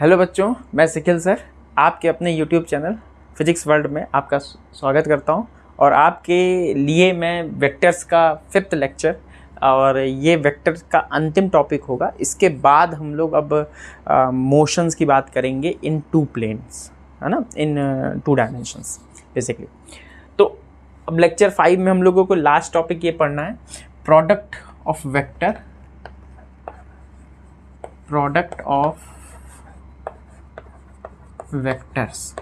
Hello बच्चों, मैं सिखिल sir आपके अपने यूट्यूब चैनल फिजिक्स वर्ल्ड में आपका स्वागत करता हूं। और आपके लिए मैं वेक्टर्स का 5th लेक्चर और ये वेक्टर्स का अंतिम टॉपिक होगा। इसके बाद हम लोग अब मोशंस की बात करेंगे इन 2 प्लेन्स, है ना, इन 2 डायमेंशंस बेसिकली। तो अब लेक्चर 5 में हम लोगों को लास्ट टॉपिक ये पढ़ना है, product of vector, product of vectors.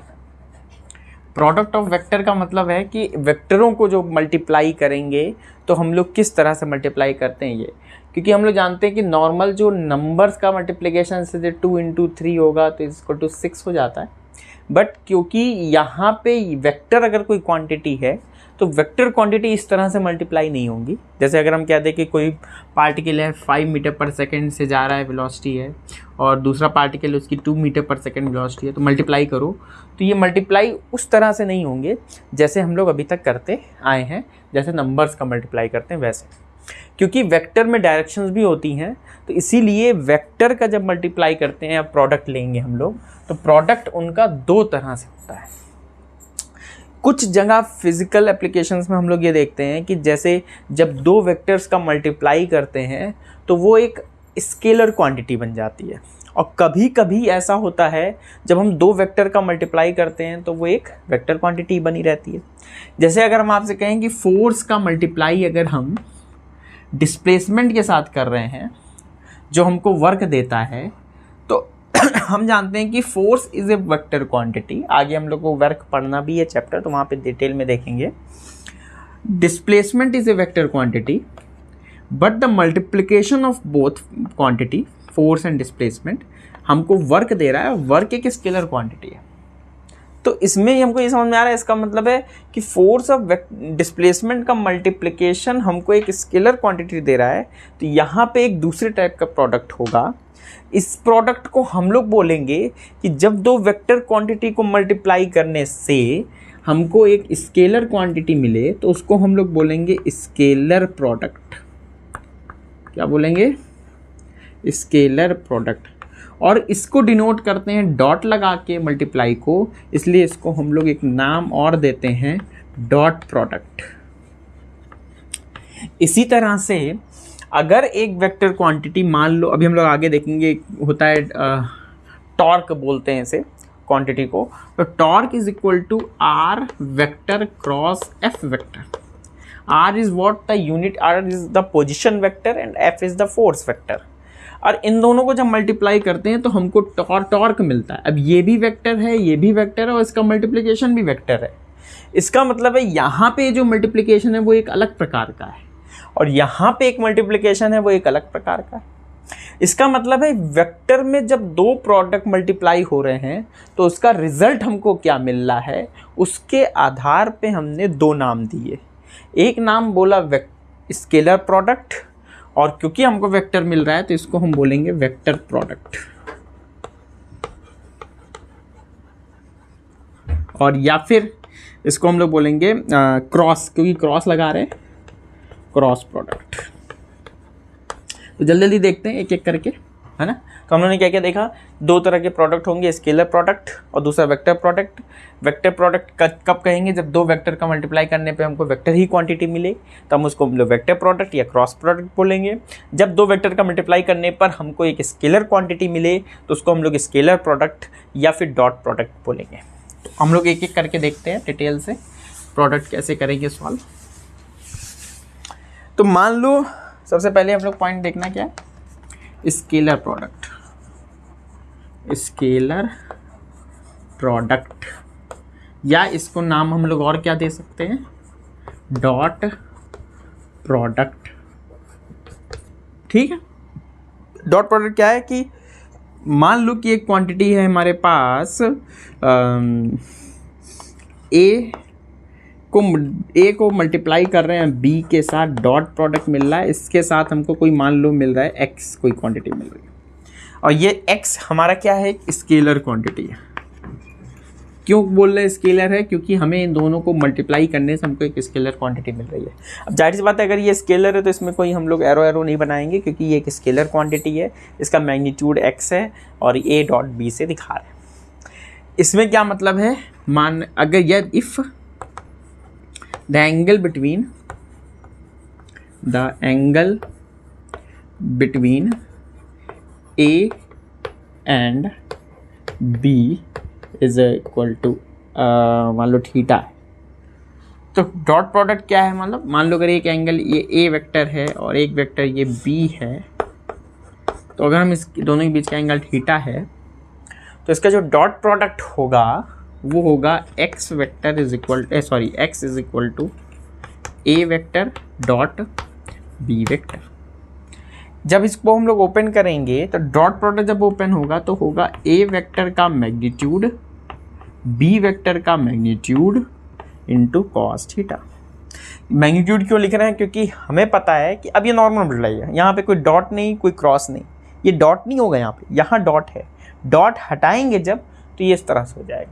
Product of vector का मतलब है कि वेक्टरों को जो मल्टीप्लाई करेंगे तो हम लोग किस तरह से मल्टीप्लाई करते हैं ये, क्योंकि हम लोग जानते हैं कि नॉर्मल जो नंबर्स का मल्टीप्लिकेशन से 2 × 3 होगा तो इक्वल टू 6 हो जाता है। बट क्योंकि यहाँ पे वेक्टर अगर कोई क्वांटिटी है तो वेक्टर क्वांटिटी इस तरह से मल्टीप्लाई नहीं होंगी। जैसे अगर हम कह दें कि कोई पार्टिकल है 5 मीटर पर सेकेंड से जा रहा है, वेलोसिटी है, और दूसरा पार्टिकल उसकी 2 मीटर पर सेकेंड वेलोसिटी है, तो मल्टीप्लाई करो, तो ये मल्टीप्लाई उस तरह से नहीं होंगे जैसे हम लोग अभी तक करते आए हैं, जैसे नंबर्स का मल्टीप्लाई करते हैं वैसे। क्योंकि वेक्टर में डायरेक्शंस भी होती हैं, तो इसीलिए वेक्टर का जब मल्टीप्लाई करते हैं या प्रोडक्ट लेंगे हम लोग, तो प्रोडक्ट उनका 2 तरह से होता है। कुछ जगह फिजिकल एप्लीकेशंस में हम लोग ये देखते हैं कि जैसे जब 2 वेक्टर्स का मल्टीप्लाई करते हैं तो वो एक स्केलर क्वांटिटी बन जाती है, और कभी कभी ऐसा होता है जब हम 2 वेक्टर का मल्टीप्लाई करते हैं तो वो एक वेक्टर क्वांटिटी बनी रहती है। जैसे अगर हम आपसे कहें कि फोर्स का मल्टीप्लाई अगर हम डिस्प्लेसमेंट के साथ कर रहे हैं जो हमको वर्क देता है, तो हम जानते हैं कि force is a vector quantity. आगे हम लोग को वर्क पढ़ना भी है चैप्टर, तो वहाँ पे डिटेल में देखेंगे। Displacement is a vector quantity but the multiplication of both quantity force and displacement हमको वर्क दे रहा है, वर्क एक स्केलर क्वांटिटी है। तो इसमें हमको ये समझ में आ रहा है, इसका मतलब है कि फोर्स ऑफ डिस्प्लेसमेंट का मल्टीप्लिकेशन हमको एक स्केलर क्वांटिटी दे रहा है, तो यहाँ पे एक दूसरे टाइप का प्रोडक्ट होगा। इस प्रोडक्ट को हम लोग बोलेंगे कि जब 2 वेक्टर क्वांटिटी को मल्टीप्लाई करने से हमको एक स्केलर क्वांटिटी मिले तो उसको हम लोग बोलेंगे स्केलर प्रोडक्ट। क्या बोलेंगे? Scalar product. और इसको डिनोट करते हैं डॉट लगा के मल्टीप्लाई को, इसलिए इसको हम लोग एक नाम और देते हैं, डॉट प्रोडक्ट। इसी तरह से अगर एक वेक्टर क्वांटिटी मान लो, अभी हम लोग आगे देखेंगे, होता है टॉर्क बोलते हैं इसे क्वांटिटी को, तो torque is equal to r vector cross f vector. R is what the unit, r is the position vector and f is the force vector. और इन दोनों को जब मल्टीप्लाई करते हैं तो हमको टॉर्क मिलता है। अब ये भी वेक्टर है, ये भी वेक्टर है, और इसका मल्टीप्लिकेशन भी वेक्टर है। इसका मतलब है यहाँ पे जो मल्टीप्लिकेशन है वो एक अलग प्रकार का है, और यहाँ पे एक मल्टीप्लिकेशन है वो एक अलग प्रकार का है। इसका मतलब है वेक्टर में जब 2 प्रोडक्ट मल्टीप्लाई हो रहे हैं तो उसका रिजल्ट हमको क्या मिल रहा है, उसके आधार पे हमने 2 नाम दिए। एक नाम बोला स्केलर प्रोडक्ट, और क्योंकि हमको वेक्टर मिल रहा है तो इसको हम बोलेंगे वेक्टर प्रोडक्ट। और या फिर इसको हम लोग बोलेंगे क्रॉस, क्योंकि क्रॉस लगा रहे हैं, क्रॉस प्रोडक्ट। तो जल्दी जल्दी देखते हैं एक एक करके, है ना। तो हम लोगों ने क्या क्या देखा, 2 तरह के प्रोडक्ट होंगे, स्केलर प्रोडक्ट और दूसरा वेक्टर प्रोडक्ट। वेक्टर प्रोडक्ट कब कहेंगे, जब 2 वेक्टर का मल्टीप्लाई करने पे हमको वेक्टर ही क्वांटिटी मिले, तो हम उसको वेक्टर प्रोडक्ट या क्रॉस प्रोडक्ट बोलेंगे। जब 2 वेक्टर का मल्टीप्लाई करने पर हमको एक स्केलर क्वांटिटी मिले तो उसको हम लोग स्केलर प्रोडक्ट या फिर डॉट प्रोडक्ट बोलेंगे। तो हम लोग एक एक करके देखते हैं डिटेल से प्रोडक्ट कैसे करेंगे सॉल्व। तो मान लो सबसे पहले हम लोग पॉइंट देखना क्या है, स्केलर प्रोडक्ट। स्केलर प्रोडक्ट, या इसको नाम हम लोग और क्या दे सकते हैं, डॉट प्रोडक्ट। ठीक है। डॉट प्रोडक्ट क्या है कि मान लो कि एक क्वांटिटी है हमारे पास, ए को मल्टीप्लाई कर रहे हैं बी के साथ, डॉट प्रोडक्ट मिल रहा है, इसके साथ हमको कोई मान लो मिल रहा है एक्स, कोई क्वांटिटी मिल रही है, और ये एक्स हमारा क्या है, एक स्केलर क्वांटिटी है। क्यों बोल रहे स्केलर है? क्योंकि हमें इन दोनों को मल्टीप्लाई करने से हमको एक स्केलर क्वांटिटी मिल रही है। अब जाहिर सी बात है, अगर ये स्केलर है तो इसमें कोई हम लोग एरो नहीं बनाएंगे, क्योंकि ये एक स्केलर क्वांटिटी है, इसका मैग्नीट्यूड x है और a डॉट b से दिखा रहे हैं। इसमें क्या मतलब है, मान अगर यह if the angle between a and b is equal to मान लो थीटा है, तो डॉट प्रोडक्ट क्या है, मतलब मान लो अगर एक एंगल ये a वेक्टर है और एक वेक्टर ये b है, तो अगर हम इस दोनों के बीच का एंगल थीटा है तो इसका जो डॉट प्रोडक्ट होगा वो होगा x vector is equal x is equal to a vector dot b vector. जब इसको हम लोग ओपन करेंगे तो डॉट प्रोडक्ट जब ओपन होगा तो होगा a वेक्टर का मैग्नीट्यूड b वेक्टर का magnitude into cos theta. Magnitude क्यों लिख रहे हैं, क्योंकि हमें पता है कि अब ये नॉर्मल मल्टीप्लाई है, यहाँ पे कोई डॉट नहीं कोई क्रॉस नहीं, ये डॉट नहीं होगा यहाँ डॉट है, डॉट हटाएंगे जब तो ये इस तरह से हो जाएगा।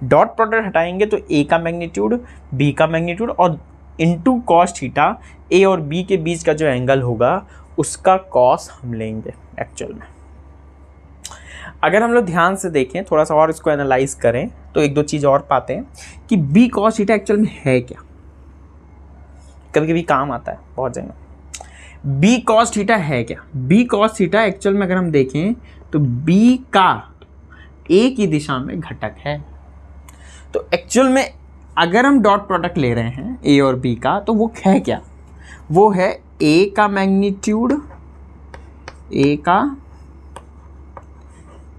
डॉट प्रोडक्ट हटाएंगे तो a का मैग्नीट्यूड b का मैग्नीट्यूड और इंटू कॉस थीटा, a और b के बीच का जो एंगल होगा उसका कॉस हम लेंगे एक्चुअल में। अगर हम लोग ध्यान से देखें, थोड़ा सा और इसको एनालाइज करें तो एक दो चीज़ और पाते हैं कि b कॉस थीटा एक्चुअल में है क्या। कभी कभी काम आता है बहुत जगह। b कॉस थीटा है क्या? b कॉस थीटा एक्चुअल में अगर हम देखें तो b का a की दिशा में घटक है। तो एक्चुअल में अगर हम डॉट प्रोडक्ट ले रहे हैं a और b का, तो वो है क्या? वो है a का मैग्नीट्यूड, a का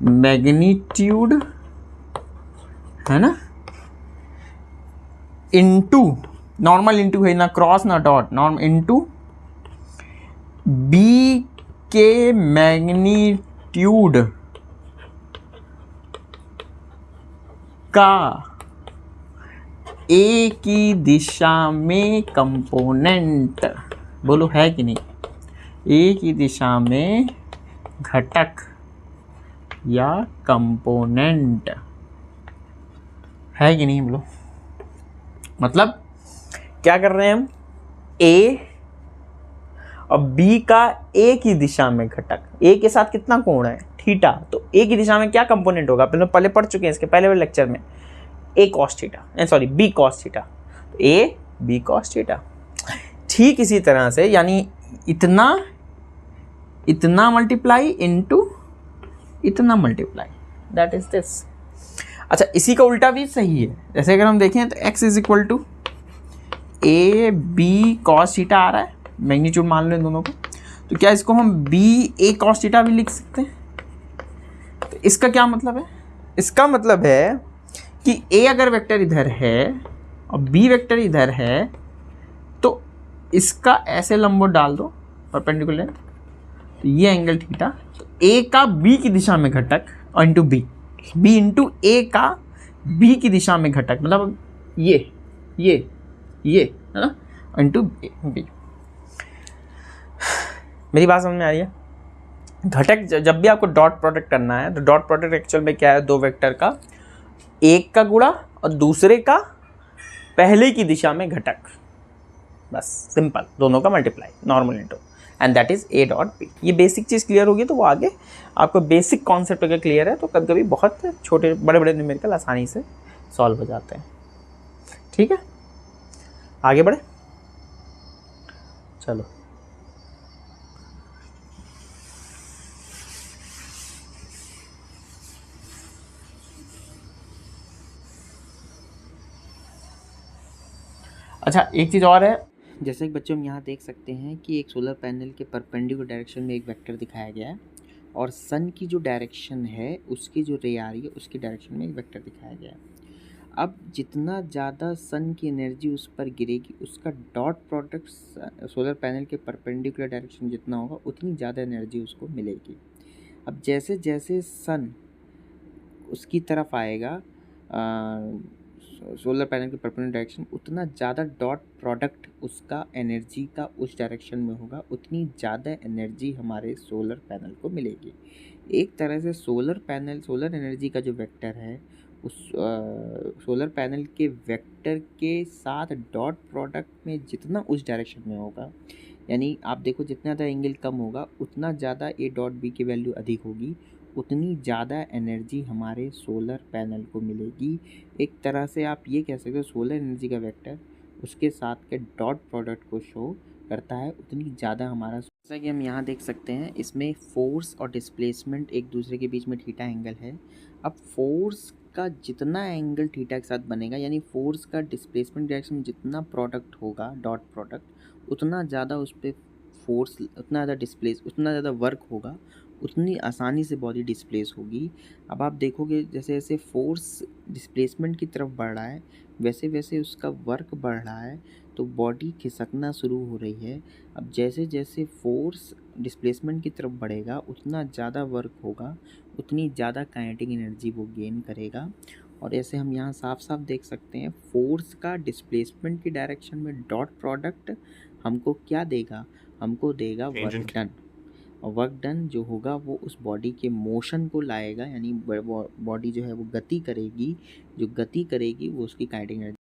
मैग्नीट्यूड है ना, इंटू नॉर्मल इंटू है ना क्रॉस ना डॉट, नॉर्मल इंटू बी के मैग्नीट्यूड का ए की दिशा में कंपोनेंट। बोलो है कि नहीं? ए की दिशा में घटक या कंपोनेंट है कि नहीं बोलो? मतलब क्या कर रहे हैं हम, a और b का a की दिशा में घटक, a के साथ कितना कोण है थीटा, तो a की दिशा में क्या कंपोनेंट होगा, पहले पढ़ चुके हैं इसके पहले वाले लेक्चर में, a cos theta sorry b cos theta, तो a b cos थीटा। ठीक इसी तरह से यानी इतना मल्टीप्लाई इनटू इतना मल्टीप्लाई, दैट इज दिस। अच्छा, इसी का उल्टा भी सही है। जैसे अगर हम देखें तो x is equal to A B cos theta आ रहा है, मैग्नीट्यूड मान लो इन दोनों को, तो क्या इसको हम b a cos थीटा भी लिख सकते हैं? तो इसका क्या मतलब है? इसका मतलब है कि a अगर वेक्टर इधर है और b वेक्टर इधर है तो इसका ऐसे लंबवत डाल दो परपेंडिकुलर, तो ये एंगल थीटा, तो a का b की दिशा में घटक और इंटू b इंटू a का b की दिशा में घटक, मतलब ये है ना, इंटू b। मेरी बात समझ में आ रही है? घटक जब भी आपको डॉट प्रोडक्ट करना है तो डॉट प्रोडक्ट एक्चुअल में क्या है, दो वेक्टर का एक का गुणा और दूसरे का पहले की दिशा में घटक, बस सिंपल, दोनों का multiply normal into, and that is a dot b। ये बेसिक चीज़ क्लियर होगी तो वो आगे आपको बेसिक कॉन्सेप्ट अगर क्लियर है तो कभी कभी बहुत छोटे बड़े न्यूमेरिकल आसानी से सॉल्व हो जाते हैं। ठीक है, आगे बढ़े, चलो। अच्छा, एक चीज़ और है, जैसे कि बच्चों हम यहाँ देख सकते हैं कि एक सोलर पैनल के परपेंडिकुलर डायरेक्शन में एक वेक्टर दिखाया गया है और सन की जो डायरेक्शन है उसकी जो रे आ रही है उसकी डायरेक्शन में एक वेक्टर दिखाया गया है। अब जितना ज़्यादा सन की एनर्जी उस पर गिरेगी उसका डॉट प्रोडक्ट सोलर पैनल के परपेंडिकुलर डायरेक्शन जितना होगा उतनी ज़्यादा एनर्जी उसको मिलेगी। अब जैसे जैसे सन उसकी तरफ आएगा सोलर पैनल के परपेंडिकुलर डायरेक्शन, उतना ज़्यादा डॉट प्रोडक्ट उसका एनर्जी का उस डायरेक्शन में होगा, उतनी ज़्यादा एनर्जी हमारे सोलर पैनल को मिलेगी। एक तरह से सोलर एनर्जी का जो वेक्टर है उस सोलर पैनल के वेक्टर के साथ डॉट प्रोडक्ट में जितना उस डायरेक्शन में होगा, यानी आप देखो जितना ज़्यादा एंगल कम होगा उतना ज़्यादा ए डॉट बी की वैल्यू अधिक होगी, उतनी ज़्यादा एनर्जी हमारे सोलर पैनल को मिलेगी। एक तरह से आप ये कह सकते हो सोलर एनर्जी का वेक्टर उसके साथ के डॉट प्रोडक्ट को शो करता है, उतनी ज़्यादा हमारा। जैसा कि हम यहाँ देख सकते हैं इसमें फोर्स और डिस्प्लेसमेंट एक दूसरे के बीच में थीटा एंगल है। अब फोर्स का जितना एंगल थीटा के साथ बनेगा, यानी फोर्स का डिस्प्लेसमेंट डायरेक्शन में जितना प्रोडक्ट होगा डॉट प्रोडक्ट, उतना ज़्यादा उस पर फोर्स, उतना ज़्यादा डिस्प्लेस, उतना ज़्यादा वर्क होगा, उतनी आसानी से बॉडी डिस्प्लेस होगी। अब आप देखोगे जैसे जैसे फोर्स डिस्प्लेसमेंट की तरफ बढ़ रहा है वैसे वैसे उसका वर्क बढ़ रहा है, तो बॉडी खिसकना शुरू हो रही है। अब जैसे जैसे फोर्स डिस्प्लेसमेंट की तरफ बढ़ेगा उतना ज़्यादा वर्क होगा, उतनी ज़्यादा काइनेटिक एनर्जी वो गेन करेगा। और ऐसे हम यहाँ साफ साफ देख सकते हैं फोर्स का डिस्प्लेसमेंट की डायरेक्शन में डॉट प्रोडक्ट हमको क्या देगा, हमको देगा वर्क डन। और वर्क डन जो होगा वो उस बॉडी के मोशन को लाएगा, यानी बॉडी जो है वो गति करेगी, जो गति करेगी वो उसकी काइनेटिक एनर्जी।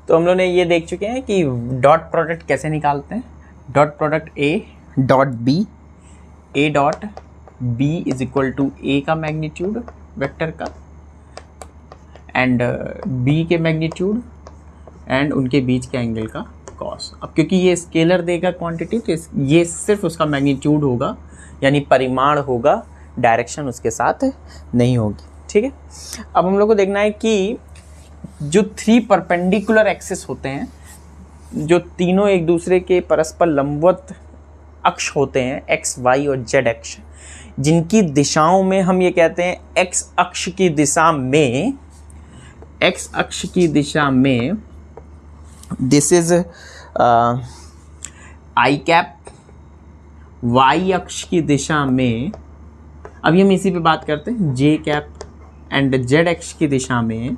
तो हम लोग ने ये देख चुके हैं कि डॉट प्रोडक्ट कैसे निकालते हैं। Dot product A dot B, A dot B is equal to A का मैग्नीट्यूड वेक्टर का एंड बी के मैग्नीट्यूड एंड उनके बीच के एंगल का कॉस। अब क्योंकि ये स्केलर देगा क्वांटिटी, तो ये सिर्फ उसका मैग्नीट्यूड होगा, यानी परिमाण होगा, डायरेक्शन उसके साथ नहीं होगी। ठीक है, अब हम लोग को देखना है कि जो 3 परपेंडिकुलर एक्सिस होते हैं, जो तीनों एक दूसरे के परस्पर लंबवत अक्ष होते हैं, एक्स वाई और जेड अक्ष, जिनकी दिशाओं में हम ये कहते हैं एक्स अक्ष की दिशा में, एक्स अक्ष की दिशा में this is i cap, y अक्ष की दिशा में, अभी हम इसी पे बात करते हैं, जे कैप एंड जेड अक्ष की दिशा में,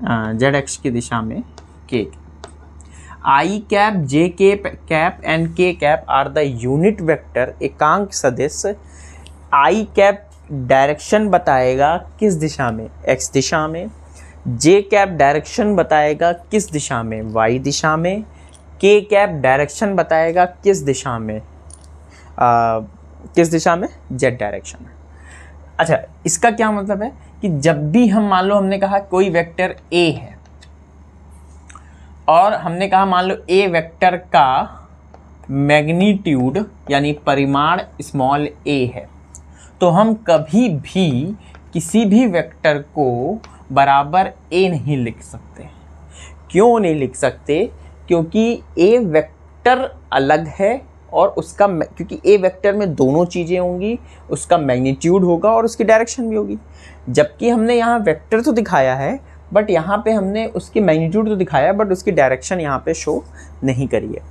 जेड अक्ष की दिशा में के। I cap, j cap and k cap are the unit vector एकांक सदिश। आई कैप डायरेक्शन बताएगा किस दिशा में, एक्स दिशा में। जे कैप डायरेक्शन बताएगा किस दिशा में, वाई दिशा में। के कैप डायरेक्शन बताएगा किस दिशा में, किस दिशा में, जेड डायरेक्शन में। अच्छा, इसका क्या मतलब है कि जब भी हम, मान लो हमने कहा कोई वेक्टर ए है और हमने कहा मान लो ए वेक्टर का मैग्नीट्यूड यानी परिमाण स्मॉल ए है, तो हम कभी भी किसी भी वेक्टर को बराबर ए नहीं लिख सकते। क्यों नहीं लिख सकते? क्योंकि ए वेक्टर अलग है और उसका, क्योंकि ए वेक्टर में दोनों चीज़ें होंगी, उसका मैग्नीट्यूड होगा और उसकी डायरेक्शन भी होगी। जबकि हमने यहाँ वेक्टर तो दिखाया है बट यहाँ पे हमने उसकी मैग्नीट्यूड तो दिखाया बट उसकी डायरेक्शन यहाँ पे शो नहीं करी है।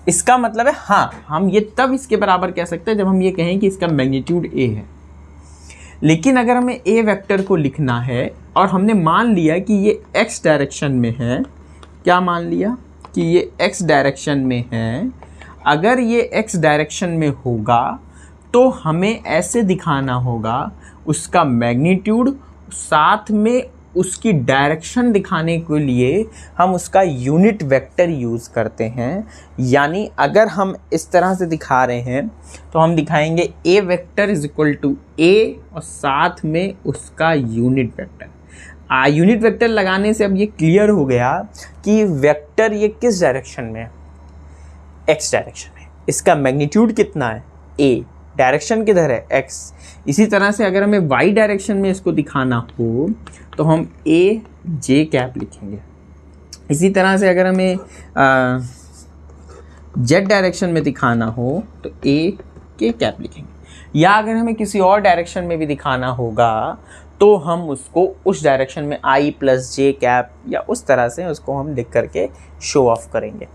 इसका मतलब है हाँ, हम ये तब इसके बराबर कह सकते हैं जब हम ये कहें कि इसका मैग्नीट्यूड ए है। लेकिन अगर हमें ए वेक्टर को लिखना है और हमने मान लिया कि ये एक्स डायरेक्शन में है, क्या मान लिया कि ये एक्स डायरेक्शन में है, अगर ये एक्स डायरेक्शन में होगा तो हमें ऐसे दिखाना होगा उसका मैग्नीट्यूड, साथ में उसकी डायरेक्शन दिखाने के लिए हम उसका यूनिट वेक्टर यूज़ करते हैं। यानी अगर हम इस तरह से दिखा रहे हैं तो हम दिखाएंगे ए वेक्टर इज इक्वल टू ए और साथ में उसका यूनिट वेक्टर। यूनिट वेक्टर लगाने से अब ये क्लियर हो गया कि वेक्टर ये किस डायरेक्शन में है, एक्स डायरेक्शन में। इसका मैग्नीट्यूड कितना है, ए, डायरेक्शन किधर है, एक्स। इसी तरह से अगर हमें वाई डायरेक्शन में इसको दिखाना हो तो हम ए जे कैप लिखेंगे। इसी तरह से अगर हमें जेड डायरेक्शन में दिखाना हो तो ए के कैप लिखेंगे। या अगर हमें किसी और डायरेक्शन में भी दिखाना होगा तो हम उसको उस डायरेक्शन में आई प्लस जे कैप या उस तरह से उसको हम लिख करके शो ऑफ करेंगे।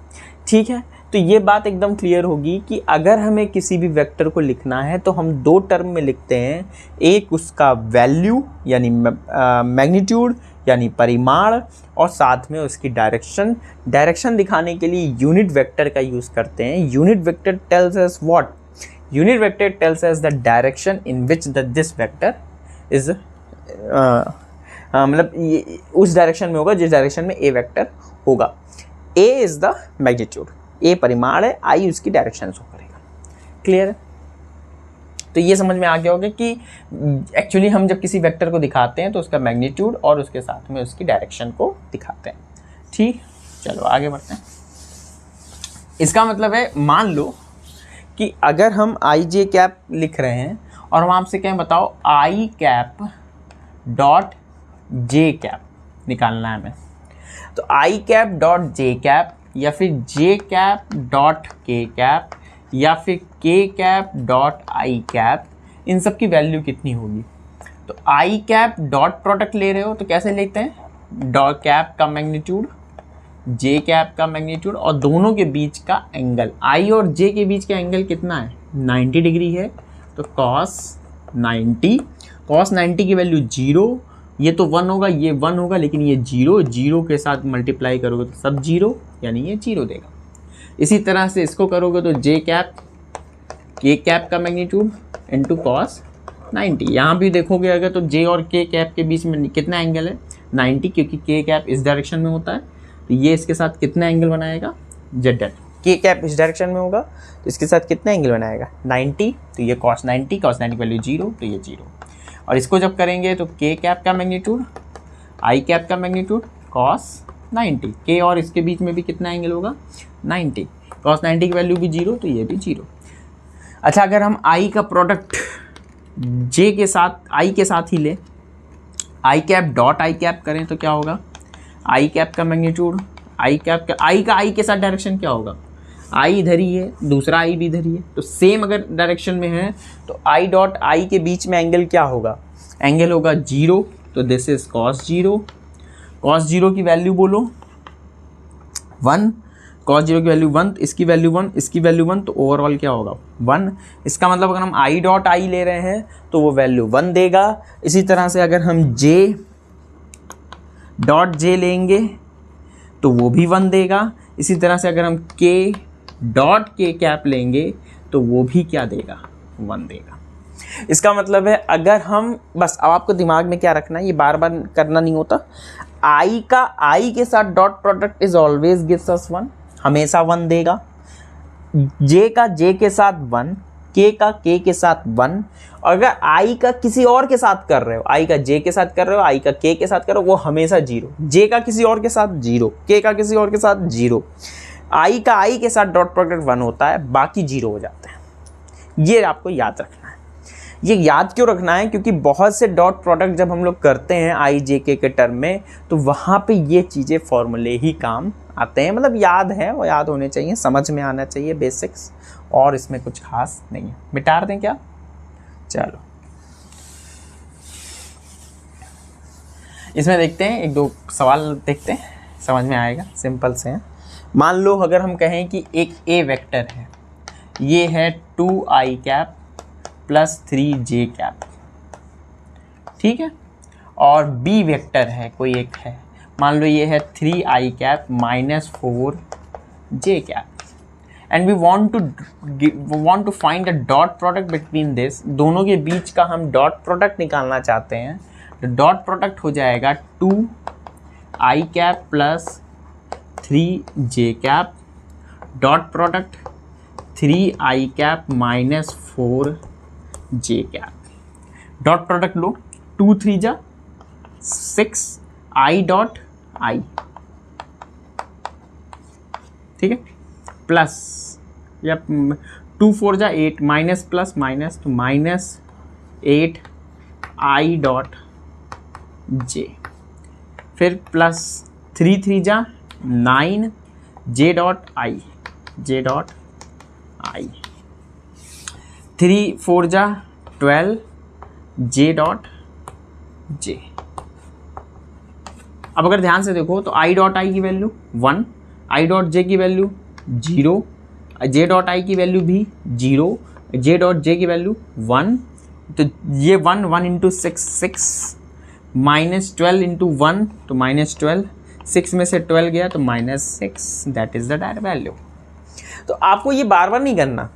ठीक है, तो ये बात एकदम क्लियर होगी कि अगर हमें किसी भी वेक्टर को लिखना है तो हम 2 टर्म में लिखते हैं। एक उसका वैल्यू यानी मैग्नीट्यूड यानी परिमाण, और साथ में उसकी डायरेक्शन। डायरेक्शन दिखाने के लिए यूनिट वेक्टर का यूज़ करते हैं। Unit vector tales us what? Unit vector tales us the direction in which this vector is मतलब ये उस डायरेक्शन में होगा जिस डायरेक्शन में ए वेक्टर होगा। ए इज़ द मैग्नीट्यूड, ए परिमाण है, आई उसकी डायरेक्शन शो करेगा। क्लियर है? तो ये समझ में आ गया होगा कि एक्चुअली हम जब किसी वेक्टर को दिखाते हैं तो उसका मैग्नीट्यूड और उसके साथ में उसकी डायरेक्शन को दिखाते हैं। ठीक, चलो आगे बढ़ते हैं। इसका मतलब है, मान लो कि अगर हम आई जे कैप लिख रहे हैं और हम आपसे कहें बताओ आई कैप डॉट जे कैप निकालना है हमें, तो आई कैप डॉट जे कैप या फिर जे कैप डॉट के कैप या फिर के कैप डॉट आई कैप, इन सब की वैल्यू कितनी होगी? तो आई कैप डॉट प्रोडक्ट ले रहे हो तो कैसे लेते हैं? डॉट कैप का मैग्नीट्यूड, जे कैप का मैग्नीट्यूड और दोनों के बीच का एंगल। आई और जे के बीच का एंगल कितना है? 90 डिग्री है, तो कॉस 90, कॉस 90 की वैल्यू 0, ये तो 1 होगा, ये 1 होगा, लेकिन ये 0 के साथ मल्टीप्लाई करोगे तो सब 0, यानी ये 0 देगा। इसी तरह से इसको करोगे तो जे कैप के कैप का मैग्नीट्यूड इंटू कॉस 90, यहाँ भी देखोगे अगर तो जे और के कैप के बीच में कितना एंगल है? 90, क्योंकि के कैप इस डायरेक्शन में होता है, तो ये इसके साथ कितना एंगल बनाएगा? जेड डेट। के कैप इस डायरेक्शन में होगा तो इसके साथ कितना एंगल बनाएगा? 90, तो ये कॉस 90, कॉस 90 वैल्यू 0, तो ये 0। और इसको जब करेंगे तो के कैप का मैग्नीट्यूड, आई कैप का मैग्नीट्यूड कॉस 90, के और इसके बीच में भी कितना एंगल होगा? 90, कॉस 90 की वैल्यू भी 0, तो ये भी 0। अच्छा, अगर हम आई का प्रोडक्ट जे के साथ, आई के साथ ही ले, आई कैप डॉट आई कैप करें तो क्या होगा? आई कैप का मैग्नीट्यूड, आई कैप का, आई के साथ डायरेक्शन क्या होगा? आई इधर ही है, दूसरा आई भी इधर ही है, तो सेम अगर डायरेक्शन में है तो आई डॉट आई के बीच में एंगल क्या होगा? एंगल होगा 0, तो दिस इज कॉस 0। कॉस 0 की वैल्यू बोलो 1, कॉस 0 की वैल्यू 1, इसकी वैल्यू 1, इसकी वैल्यू 1, तो ओवरऑल क्या होगा? 1। इसका मतलब अगर हम आई डॉट आई ले रहे हैं तो वो वैल्यू 1 देगा। इसी तरह से अगर हम जे डॉट जे लेंगे तो वो भी 1 देगा। इसी तरह से अगर हम के डॉट के कैप लेंगे तो वो भी क्या देगा? 1 देगा। इसका मतलब है अगर हम, बस अब आपको दिमाग में क्या रखना है, ये बार बार करना नहीं होता, आई का आई के साथ dot product is always gives us 1, हमेशा 1 देगा। जे का जे के साथ 1, के का के के साथ 1, और अगर आई का किसी और के साथ कर रहे हो, आई का जे के साथ कर रहे हो, आई का के साथ कर रहे हो, वो हमेशा 0। जे का किसी और के साथ 0, के का किसी और के साथ 0, आई का आई के साथ डॉट प्रोडक्ट 1 होता है, बाकी 0 हो जाते हैं। ये आपको याद रखना है। ये याद क्यों रखना है? क्योंकि बहुत से डॉट प्रोडक्ट जब हम लोग करते हैं आई जे के टर्म में, तो वहाँ पे ये चीज़ें फॉर्मूले ही काम आते हैं। मतलब याद है, वो याद होने चाहिए, समझ में आना चाहिए, बेसिक्स, और इसमें कुछ खास नहीं है। मिटा दें क्या? चलो इसमें देखते हैं, एक दो सवाल देखते हैं, समझ में आएगा, सिंपल से हैं। मान लो अगर हम कहें कि एक ए वेक्टर है, ये है 2i cap plus 3j cap, ठीक है, और बी वेक्टर है कोई एक है, मान लो ये है 3i cap minus 4j cap, and we want to find the dot product between this. दोनों के बीच का हम डॉट प्रोडक्ट निकालना चाहते हैं, तो डॉट प्रोडक्ट हो जाएगा 2i cap plus 3j cap, dot product 3i cap minus 4j cap. Dot product लो, 2 3 जा 6 i डॉट i, ठीक है, प्लस या 2 4 जा 8, माइनस प्लस माइनस, तो माइनस 8 i डॉट j, फिर प्लस 3 3 जा 9 j dot i, j dot i, 3 4 जा 12 j डॉट j। अब अगर ध्यान से देखो तो i डॉट i की वैल्यू 1, i डॉट j की वैल्यू 0, j डॉट i की वैल्यू भी 0, j डॉट j की वैल्यू 1, तो ये 1 1 इंटू 6 6, माइनस 12 इंटू 1 तो माइनस 12, 6 में से 12 गया तो minus 6, that is the direct value. तो आपको ये बार बार नहीं करना,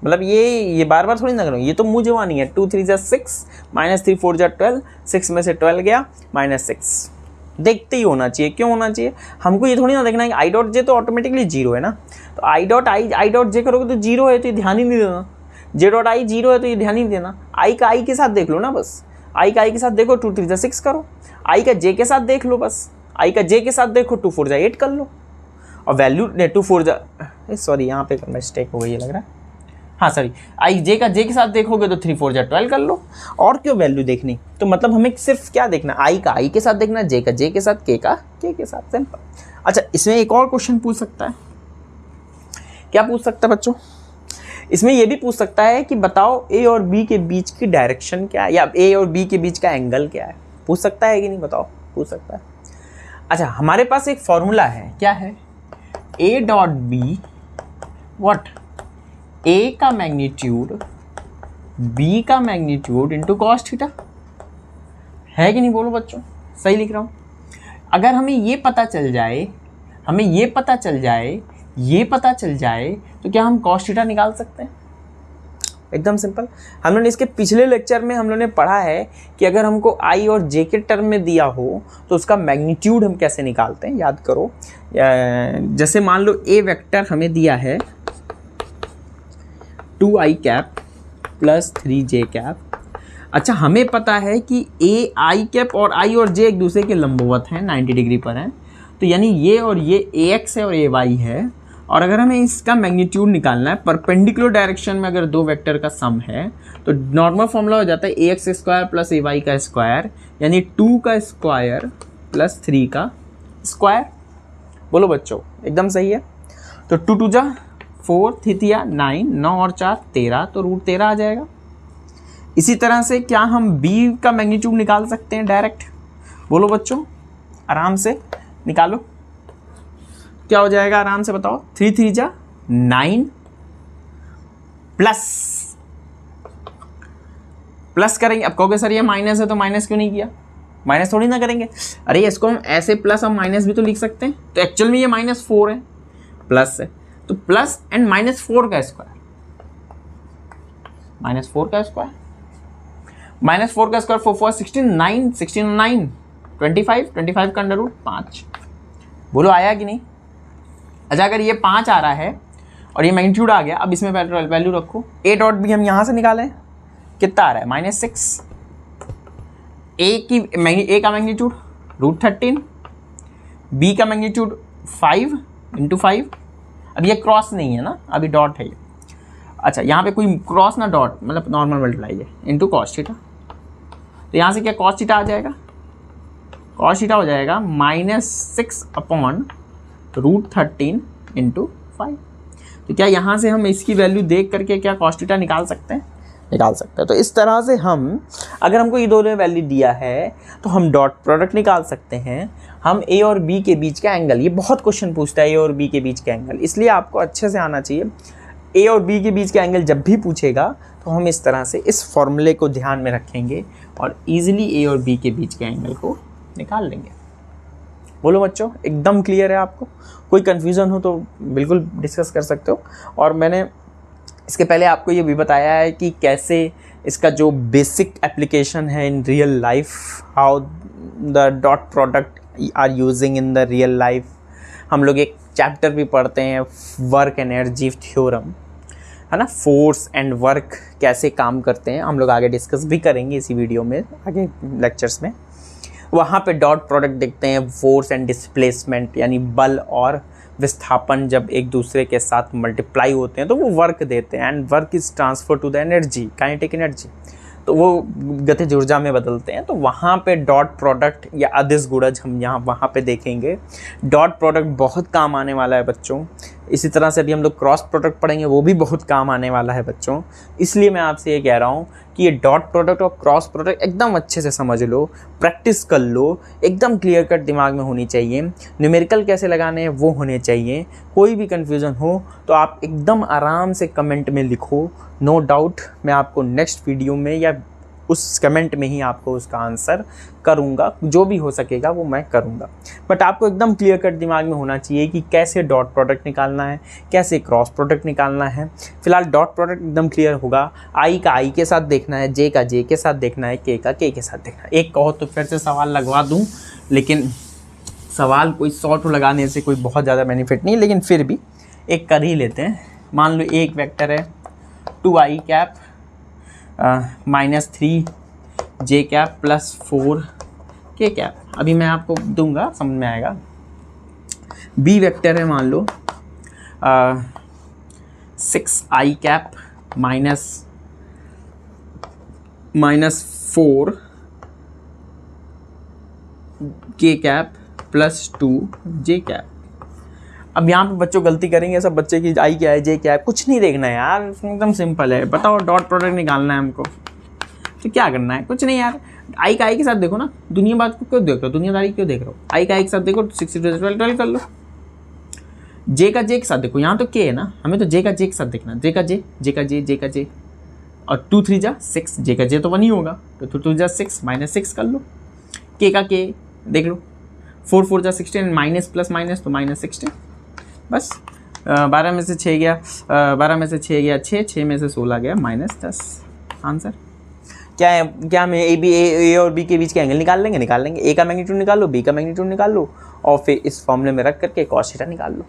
मतलब ये बार बार थोड़ी ना करो, ये तो मुँह जवानी है। 2 3 जा 6 -3 4 जा 12, 6 में से 12 गया -6, देखते ही होना चाहिए। क्यों होना चाहिए? हमको ये थोड़ी ना देखना है कि आई डॉट जे तो ऑटोमेटिकली जीरो है ना, तो आई डॉट जे करोगे तो जीरो है, तो ये ध्यान ही नहीं देना। जे डॉट आई जीरो है तो ये ध्यान ही नहीं देना। आई का आई के साथ देख लो ना, बस आई का आई के साथ देखो, 2 3 जा 6 करो। आई का जे के साथ देख लो, बस आई का जे के साथ देखो, 2 4 जा 8 कर लो। और वैल्यू 2 4 जा, सॉरी यहाँ पे मिस्टेक हो गई है लग रहा है, हाँ सॉरी, आई जे का जे के साथ देखोगे तो 3 4 जा 12 कर लो। और क्यों वैल्यू देखनी? तो मतलब हमें सिर्फ क्या देखना, आई का आई के साथ देखना, जे का जे के साथ, के का के के साथ, सिंपल। अच्छा, इसमें एक और क्वेश्चन पूछ सकता है। क्या पूछ सकता है बच्चों? इसमें ये भी पूछ सकता है कि बताओ ए और बी के बीच की डायरेक्शन क्या है, या ए और बी के बीच का एंगल क्या है। पूछ सकता है कि नहीं बताओ? पूछ सकता है। अच्छा, हमारे पास एक फॉर्मूला है, क्या है? ए डॉट बी व्हाट, ए का मैग्नीट्यूड बी का मैग्नीट्यूड इंटू कॉस थीटा, है कि नहीं? बोलो बच्चों, सही लिख रहा हूँ? अगर हमें ये पता चल जाए, ये पता चल जाए तो क्या हम कॉस थीटा निकाल सकते हैं? एकदम सिंपल। हम लोगों ने इसके पिछले लेक्चर में हम लोगों ने पढ़ा है कि अगर हमको आई और जे के टर्म में दिया हो तो उसका मैग्नीट्यूड हम कैसे निकालते हैं, याद करो। जैसे मान लो ए वेक्टर हमें दिया है 2i cap plus 3j cap. अच्छा, हमें पता है कि ए आई कैप और आई और जे एक दूसरे के लंबवत हैं, 90 डिग्री पर हैं, तो यानी ये और ये ax है और ay है। और अगर हमें इसका मैग्नीट्यूड निकालना है परपेंडिकुलर डायरेक्शन में, अगर दो वेक्टर का सम है तो नॉर्मल फॉर्मूला हो जाता है ax स्क्वायर प्लस ay का स्क्वायर, यानी 2 का स्क्वायर प्लस 3 का स्क्वायर। बोलो बच्चों, एकदम सही है। तो 2 2 जा 4, 3 9, 9 और 4 13, तो रूट 13 आ जाएगा। इसी तरह से क्या हम b का मैग्नीट्यूड निकाल सकते हैं डायरेक्ट? बोलो बच्चों, आराम से निकालो। क्या हो जाएगा आराम से बताओ? 3 3 जा 9 प्लस करेंगे। अब कहोगे सर ये माइनस है तो माइनस क्यों नहीं किया? माइनस थोड़ी ना करेंगे, अरे इसको हम ऐसे प्लस और माइनस भी तो लिख सकते हैं। तो एक्चुअल में ये -4 है, प्लस है, तो प्लस एंड -4 का स्क्वायर, -4 का स्क्वायर, -4 का स्क्वायर 4 4 16, 9 16 9 25, 25 का अंडर रूट 5। बोलो आया कि नहीं? अच्छा, अगर ये 5 आ रहा है और ये मैग्नीट्यूड आ गया, अब इसमें वैल्यू रखो। ए डॉट बी हम यहाँ से निकालें, कितना आ रहा है? -6। ए का मैग्नीट्यूड √13, बी का मैग्नीट्यूड 5 × 5। अब ये क्रॉस नहीं है ना, अभी डॉट है ये। अच्छा, यहाँ पे कोई क्रॉस ना डॉट, मतलब नॉर्मल मल्टीप्लाई है, इंटू कॉस थीटा। तो यहाँ से क्या कॉस थीटा आ जाएगा? कॉस थीटा हो जाएगा -6/√13 × 5। तो क्या यहाँ से हम इसकी वैल्यू देख करके क्या कॉस थीटा निकाल सकते हैं? निकाल सकते हैं। तो इस तरह से हम, अगर हमको ये दोनों वैल्यू दिया है तो हम डॉट प्रोडक्ट निकाल सकते हैं। हम ए और बी के बीच का एंगल, ये बहुत क्वेश्चन पूछता है ए और बी के बीच का एंगल, इसलिए आपको अच्छे से आना चाहिए। ए और बी के बीच का एंगल जब भी पूछेगा तो हम इस तरह से इस फॉर्मूले को ध्यान में रखेंगे और ईजिली ए और बी के बीच के एंगल को निकाल लेंगे। बोलो बच्चों, एकदम क्लियर है आपको? कोई कन्फ्यूज़न हो तो बिल्कुल डिस्कस कर सकते हो। और मैंने इसके पहले आपको ये भी बताया है कि कैसे इसका जो बेसिक एप्लीकेशन है in real life, how the dot product are using in the real life. हम लोग एक चैप्टर भी पढ़ते हैं, वर्क एनर्जी थ्योरम, है ना, फोर्स एंड वर्क कैसे काम करते हैं, हम लोग आगे डिस्कस भी करेंगे इसी वीडियो में, आगे लेक्चर्स में। वहाँ पे डॉट प्रोडक्ट देखते हैं, फोर्स एंड डिस्प्लेसमेंट, यानी बल और विस्थापन जब एक दूसरे के साथ मल्टीप्लाई होते हैं तो वो वर्क देते हैं, and work is transfer to the energy, kinetic energy, तो वो गतिज ऊर्जा में बदलते हैं। तो वहाँ पे डॉट प्रोडक्ट या अदिश गुणज हम वहाँ पे देखेंगे। डॉट प्रोडक्ट बहुत काम आने वाला है बच्चों। इसी तरह से अभी हम लोग क्रॉस प्रोडक्ट पढ़ेंगे, वो भी बहुत काम आने वाला है बच्चों। इसलिए मैं आपसे ये कह रहा हूँ कि ये डॉट प्रोडक्ट और क्रॉस प्रोडक्ट एकदम अच्छे से समझ लो, प्रैक्टिस कर लो, एकदम क्लियर कट दिमाग में होनी चाहिए। न्यूमेरिकल कैसे लगाने हैं वो होने चाहिए। कोई भी कन्फ्यूज़न हो तो आप एकदम आराम से कमेंट में लिखो, नो डाउट मैं आपको नेक्स्ट वीडियो में या उस कमेंट में ही आपको उसका आंसर करूँगा, जो भी हो सकेगा वो मैं करूँगा। बट आपको एकदम क्लियर कट दिमाग में होना चाहिए कि कैसे डॉट प्रोडक्ट निकालना है, कैसे क्रॉस प्रोडक्ट निकालना है। फिलहाल डॉट प्रोडक्ट एकदम क्लियर होगा, आई का आई के साथ देखना है, जे का जे के साथ देखना है, के का के के साथ देखना है। एक कहो तो फिर से सवाल लगवा दूँ, लेकिन सवाल कोई 100 लगाने से कोई बहुत ज़्यादा बेनिफिट नहीं, लेकिन फिर भी एक कर ही लेते हैं। मान लो एक वेक्टर है 2i cap -3 j cap +4 k cap. अभी मैं आपको दूंगा, समझ में आएगा। b वेक्टर है मान लो 6i cap -4 k cap +2 j cap. अब यहाँ पे बच्चों गलती करेंगे सब बच्चे की आई क्या है जे क्या है, कुछ नहीं देखना है यार, एकदम सिंपल है। बताओ डॉट प्रोडक्ट निकालना है हमको, तो क्या करना है, कुछ नहीं यार। आई का आई के साथ देखो ना, दुनियादारी को क्यों देख रहे हो, दुनियादारी क्यों देख रहे हो। आई का आई के साथ देखो 62 12 कर लो। जे का जे के साथ देखो, यहाँ तो के है ना, हमें तो जे का जे के साथ देखना। जे का जे, जे का जे, जे का जे, और 2 3 जा 6, जे का जे तो 1 ही होगा, तो 2 2 जा 6 -6 कर लो। के का के देख लो, 4 4 जा 16, माइनस प्लस माइनस तो -16, बस। 12 में से 6 गया, 12 में से 6 गया 6, 6 में से 16 गया -10। आंसर क्या है, क्या मैं ए और बी के बीच के एंगल निकाल लेंगे। ए का मैग्नीट्यूड निकाल लो, बी का मैग्नीट्यूड निकाल लो, और फिर इस फॉर्मूले में रख करके कॉस थीटा निकाल लो।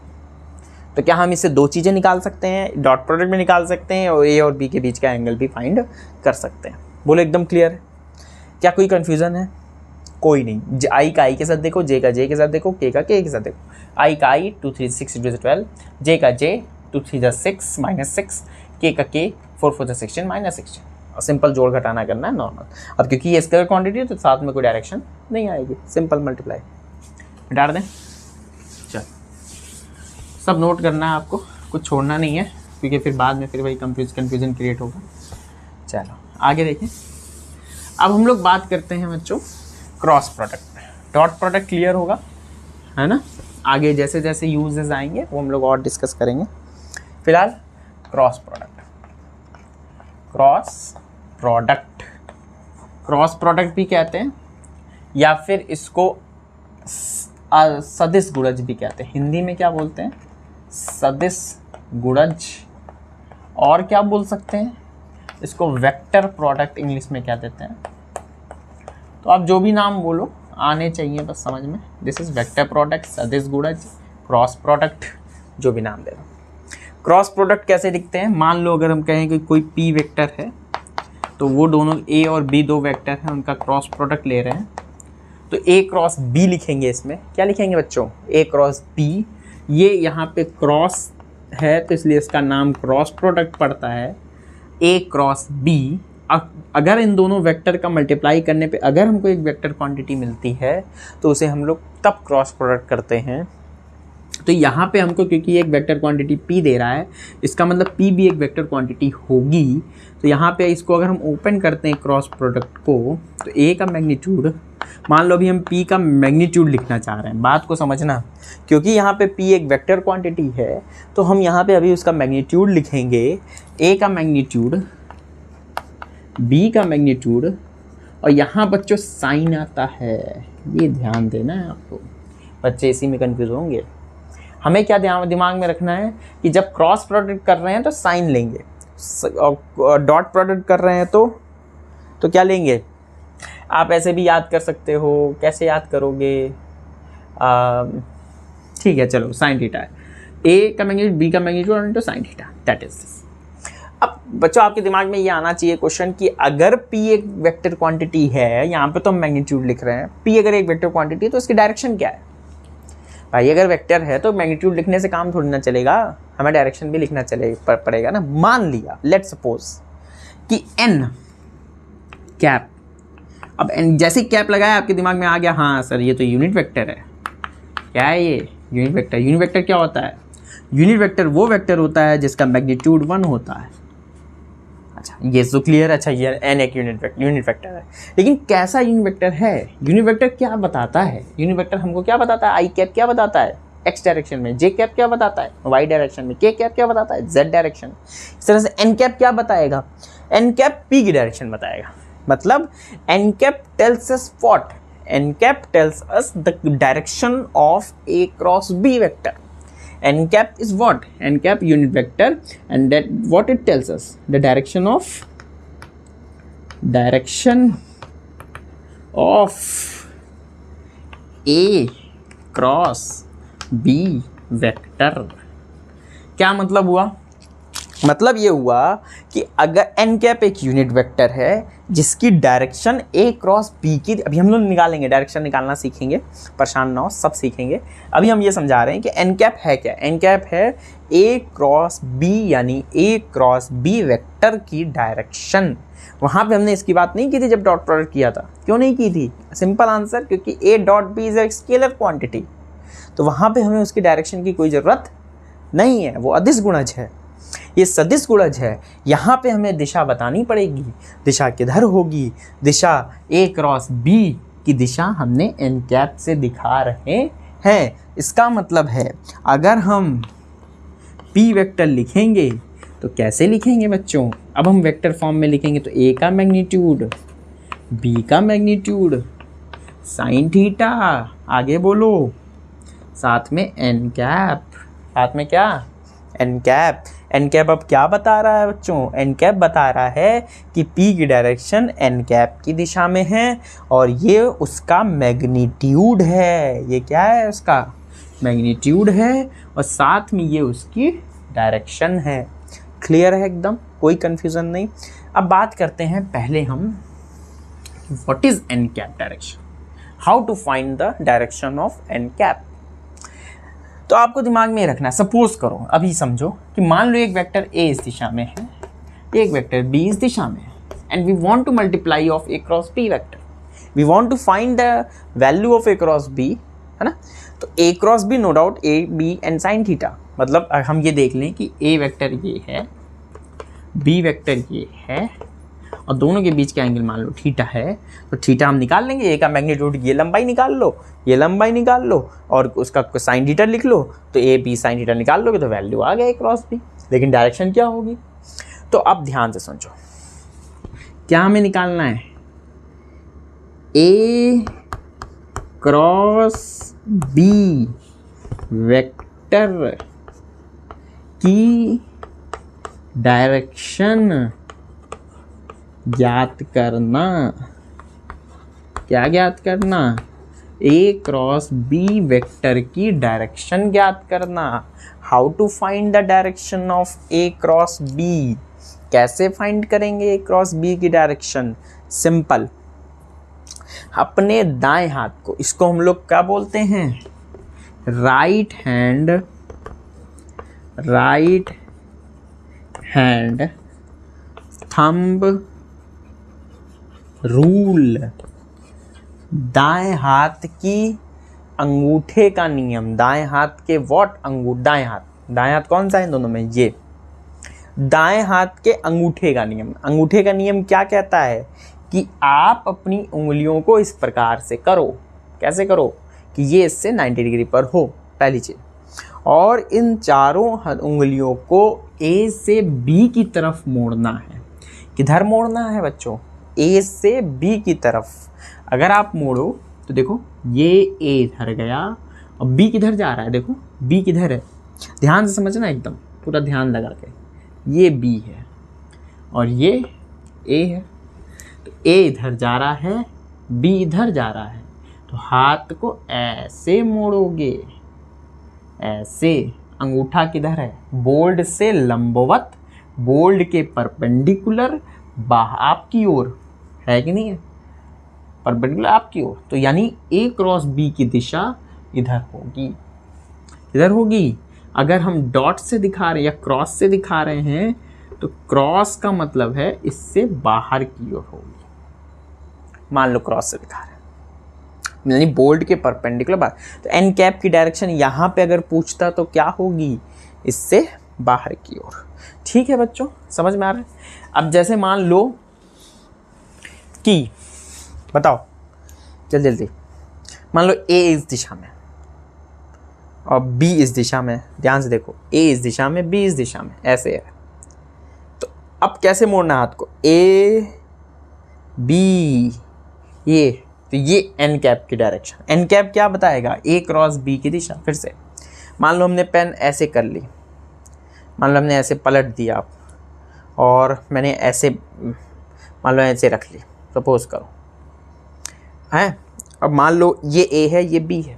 तो क्या हम इससे 2 चीज़ें निकाल सकते हैं, डॉट प्रोडक्ट में निकाल सकते हैं और ए और बी के बीच का एंगल भी फाइंड कर सकते हैं। बोलो एकदम क्लियर है, क्या कोई कन्फ्यूज़न है? कोई नहीं। आई का आई के साथ देखो, जे का जे के साथ देखो, के का के साथ देखो। आई का आई 2 3 6 2 12, जे का जे 2 3 जा 6 -6, के का के 4 4 जा 16 -16। और सिंपल जोड़ घटाना करना है नॉर्मल। अब क्योंकि ये स्केलर क्वांटिटी है तो साथ में कोई डायरेक्शन नहीं आएगी, सिंपल मल्टीप्लाई डाल दें। चल सब नोट करना है आपको, कुछ छोड़ना नहीं है, क्योंकि फिर बाद में फिर वही कन्फ्यूजन क्रिएट होगा। चलो आगे देखें। अब हम लोग बात करते हैं बच्चों cross product. Dot product clear होगा, है ना। आगे जैसे जैसे यूजेस आएंगे वो हम लोग और डिस्कस करेंगे। फिलहाल क्रॉस प्रोडक्ट, क्रॉस प्रोडक्ट भी कहते हैं, या फिर इसको सदिश गुणज भी कहते हैं। हिंदी में क्या बोलते हैं? सदिश गुणज। और क्या बोल सकते हैं इसको? वेक्टर प्रोडक्ट इंग्लिश में क्या देते हैं। तो आप जो भी नाम बोलो आने चाहिए बस समझ में। दिस इज वेक्टर प्रोडक्ट, सदिश गुणज, क्रॉस प्रोडक्ट, जो भी नाम दे दो। क्रॉस प्रोडक्ट कैसे दिखते हैं? मान लो अगर हम कहें कि कोई पी वेक्टर है, तो वो दोनों ए और बी दो वेक्टर हैं, उनका क्रॉस प्रोडक्ट ले रहे हैं, तो ए क्रॉस बी लिखेंगे। इसमें क्या लिखेंगे बच्चों? ए क्रॉस बी। ये यहाँ पे क्रॉस है तो इसलिए इसका नाम क्रॉस प्रोडक्ट पड़ता है, ए क्रॉस बी। अगर इन दोनों वेक्टर का मल्टीप्लाई करने पे अगर हमको एक वेक्टर क्वांटिटी मिलती है तो उसे हम लोग तब क्रॉस प्रोडक्ट करते हैं। तो यहाँ पे हमको क्योंकि एक वेक्टर क्वांटिटी p दे रहा है, इसका मतलब p भी एक वेक्टर क्वांटिटी होगी। तो यहाँ पे इसको अगर हम ओपन करते हैं क्रॉस प्रोडक्ट को, तो a का मैग्नीट्यूड, मान लो अभी हम p का मैग्नीट्यूड लिखना चाह रहे हैं, बात को समझना, क्योंकि यहाँ पे p एक वेक्टर क्वांटिटी है तो हम यहाँ पे अभी उसका मैग्नीट्यूड लिखेंगे, a का मैग्नीट्यूड, b का मैग्नीट्यूड, और यहाँ बच्चों साइन आता है, ये ध्यान देना है आपको। बच्चे इसी में कंफ्यूज होंगे। हमें क्या दिमाग में रखना है कि जब क्रॉस प्रोडक्ट कर रहे हैं तो साइन लेंगे, और डॉट प्रोडक्ट कर रहे हैं तो क्या लेंगे? आप ऐसे भी याद कर सकते हो। कैसे याद करोगे? ठीक है चलो, साइन थीटा है, ए का मैग्नीट्यूड बी का मैग्नीट्यूड और into sine theta, that is this. अब बच्चों आपके दिमाग में ये आना चाहिए क्वेश्चन कि अगर p एक वेक्टर क्वांटिटी है, यहाँ पे तो हम मैग्नीट्यूड लिख रहे हैं, p अगर एक वेक्टर क्वांटिटी है तो इसकी डायरेक्शन क्या है? भाई अगर वेक्टर है तो मैग्नीट्यूड लिखने से काम थोड़ी ना चलेगा, हमें डायरेक्शन भी लिखना पड़ेगा ना। मान लिया लेट्स सपोज कि n कैप, अब n जैसे कैप लगाया आपके दिमाग में आ गया हाँ सर ये तो यूनिट वेक्टर है। क्या है ये? Unit vector. यूनिट वेक्टर क्या होता है? यूनिट वेक्टर वो वेक्टर होता है जिसका मैग्नीट्यूड 1 होता है। अच्छा ये तो क्लियर है। अच्छा ये n एक यूनिट वेक्टर है, लेकिन कैसा यूनिट वेक्टर है? यूनिट वेक्टर क्या बताता है? यूनिट वेक्टर हमको क्या बताता है? आई कैप क्या बताता है? x डायरेक्शन में। जे कैप क्या बताता है? y डायरेक्शन में। के कैप क्या बताता है? z direction. इस तरह से n कैप क्या बताएगा? n कैप p की डायरेक्शन बताएगा। मतलब n cap tells us what, n cap tells us the direction of A cross B vector. N cap is what, n cap unit vector and that what it tells us, the direction of A cross B vector. क्या मतलब हुआ, मतलब ये हुआ कि अगर n cap एक unit vector है जिसकी डायरेक्शन ए क्रॉस बी की, अभी हम लोग निकालेंगे, डायरेक्शन निकालना सीखेंगे, परेशान ना हो, सब सीखेंगे. अभी हम ये समझा रहे हैं कि एन कैप है क्या. एन कैप है ए क्रॉस बी यानी ए क्रॉस बी वेक्टर की डायरेक्शन. वहाँ पे हमने इसकी बात नहीं की थी जब डॉट प्रोडक्ट किया था. क्यों नहीं की थी? सिंपल आंसर, क्योंकि a dot B is a scalar quantity, तो वहाँ पे हमें उसकी डायरेक्शन की कोई ज़रूरत नहीं है, वो अदिश गुणज है, ये सदिश गुणज है. यहाँ पे हमें दिशा बतानी पड़ेगी, दिशा किधर होगी, दिशा ए क्रॉस बी की दिशा हमने एन कैप से दिखा रहे हैं. इसका मतलब है अगर हम पी वेक्टर लिखेंगे तो कैसे लिखेंगे बच्चों, अब हम वेक्टर फॉर्म में लिखेंगे तो ए का मैग्नीट्यूड, बी का मैग्नीट्यूड, साइन थीटा, आगे बोलो, साथ में एन कैप, साथ में क्या, एन कैप. एन कैप अब क्या बता रहा है बच्चों, एन कैप बता रहा है कि पी की डायरेक्शन एन कैप की दिशा में है और ये उसका मैग्नीट्यूड है. ये क्या है, उसका मैग्नीट्यूड है और साथ में ये उसकी डायरेक्शन है. क्लियर है एकदम, कोई कंफ्यूजन नहीं. अब बात करते हैं पहले हम what is n cap direction, how to find the direction of n cap. तो आपको दिमाग में रखना है, सपोज करो, अभी समझो कि मान लो एक वेक्टर ए इस दिशा में है, एक वेक्टर बी इस दिशा में है, and we want to multiply of A cross B vector, we want to find the value of A cross B, है ना. तो A cross B no doubt A B and sine theta, मतलब हम ये देख लें कि ए वेक्टर ये है, बी वेक्टर ये है और दोनों के बीच का एंगल मान लो थीटा है, तो थीटा हम निकाल लेंगे. ए का मैग्नीट्यूड, ये लंबाई निकाल लो, ये लंबाई निकाल लो और उसका साइन थीटा लिख लो, तो ए बी साइन थीटा निकाल लोगे तो वैल्यू आ गया ए क्रॉस बी. लेकिन डायरेक्शन क्या होगी, तो अब ध्यान से समझो क्या हमें निकालना है, ए क्रॉस बी वेक्टर की डायरेक्शन ज्ञात करना. क्या ज्ञात करना, ए क्रॉस बी वेक्टर की डायरेक्शन ज्ञात करना. How to find the direction of A cross b, कैसे फाइंड करेंगे ए क्रॉस बी की डायरेक्शन. सिंपल, अपने दाएं हाथ को, इसको हम लोग क्या बोलते हैं, राइट हैंड थंब रूल, दाएं हाथ की अंगूठे का नियम, दाएं हाथ के व्हाट, दाएं हाथ कौन सा है दोनों में, ये दाएं हाथ के अंगूठे का नियम. अंगूठे का नियम क्या कहता है कि आप अपनी उंगलियों को इस प्रकार से करो, कैसे करो कि ये इससे 90 डिग्री पर हो, पहली चीज, और इन चारों उंगलियों को ए से बी की तरफ मोड़ना है. किधर मोड़ना है बच्चों, ए से बी की तरफ. अगर आप मोड़ो तो देखो ये ए इधर गया और बी किधर जा रहा है, देखो बी किधर है, ध्यान से समझना एकदम, पूरा ध्यान लगा के. ये बी है और ये ए है, तो ए इधर जा रहा है, बी इधर जा रहा है, तो हाथ को ऐसे मोड़ोगे, ऐसे. अंगूठा किधर है, बोल्ड से लंबवत, बोल्ड के परपेंडिकुलर, आपकी ओर है कि नहीं है, परपेंडिकुलर आपकी ओर. तो यानी ए क्रॉस बी की दिशा इधर होगी, इधर होगी. अगर हम डॉट से दिखा रहे हैं या क्रॉस से दिखा रहे हैं तो क्रॉस का मतलब है इससे बाहर की ओर होगी. मान लो क्रॉस से दिखा रहे हैं यानी बोल्ड के परपेंडिकुलर बाहर, तो एन कैप की डायरेक्शन यहाँ पे अगर पूछता तो क्या होगी, इससे बाहर की ओर. ठीक है बच्चों, समझ में आ रहा है. अब जैसे मान लो कि, बताओ जल्दी जल्दी, मान लो ए इस दिशा में और बी इस दिशा में, ध्यान से देखो, ए इस दिशा में, बी इस दिशा में, ऐसे है. तो अब कैसे मोड़ना हाथ को, ए बी, ये तो ये एन कैप की डायरेक्शन। एन कैप क्या बताएगा? ए क्रॉस बी की दिशा। फिर से मान लो हमने पेन ऐसे कर ली, मान लो हमने ऐसे पलट दिया आप, और मैंने ऐसे मान लो ऐसे रख ली, सपोज करो है। अब मान लो ये ए है, ये बी है,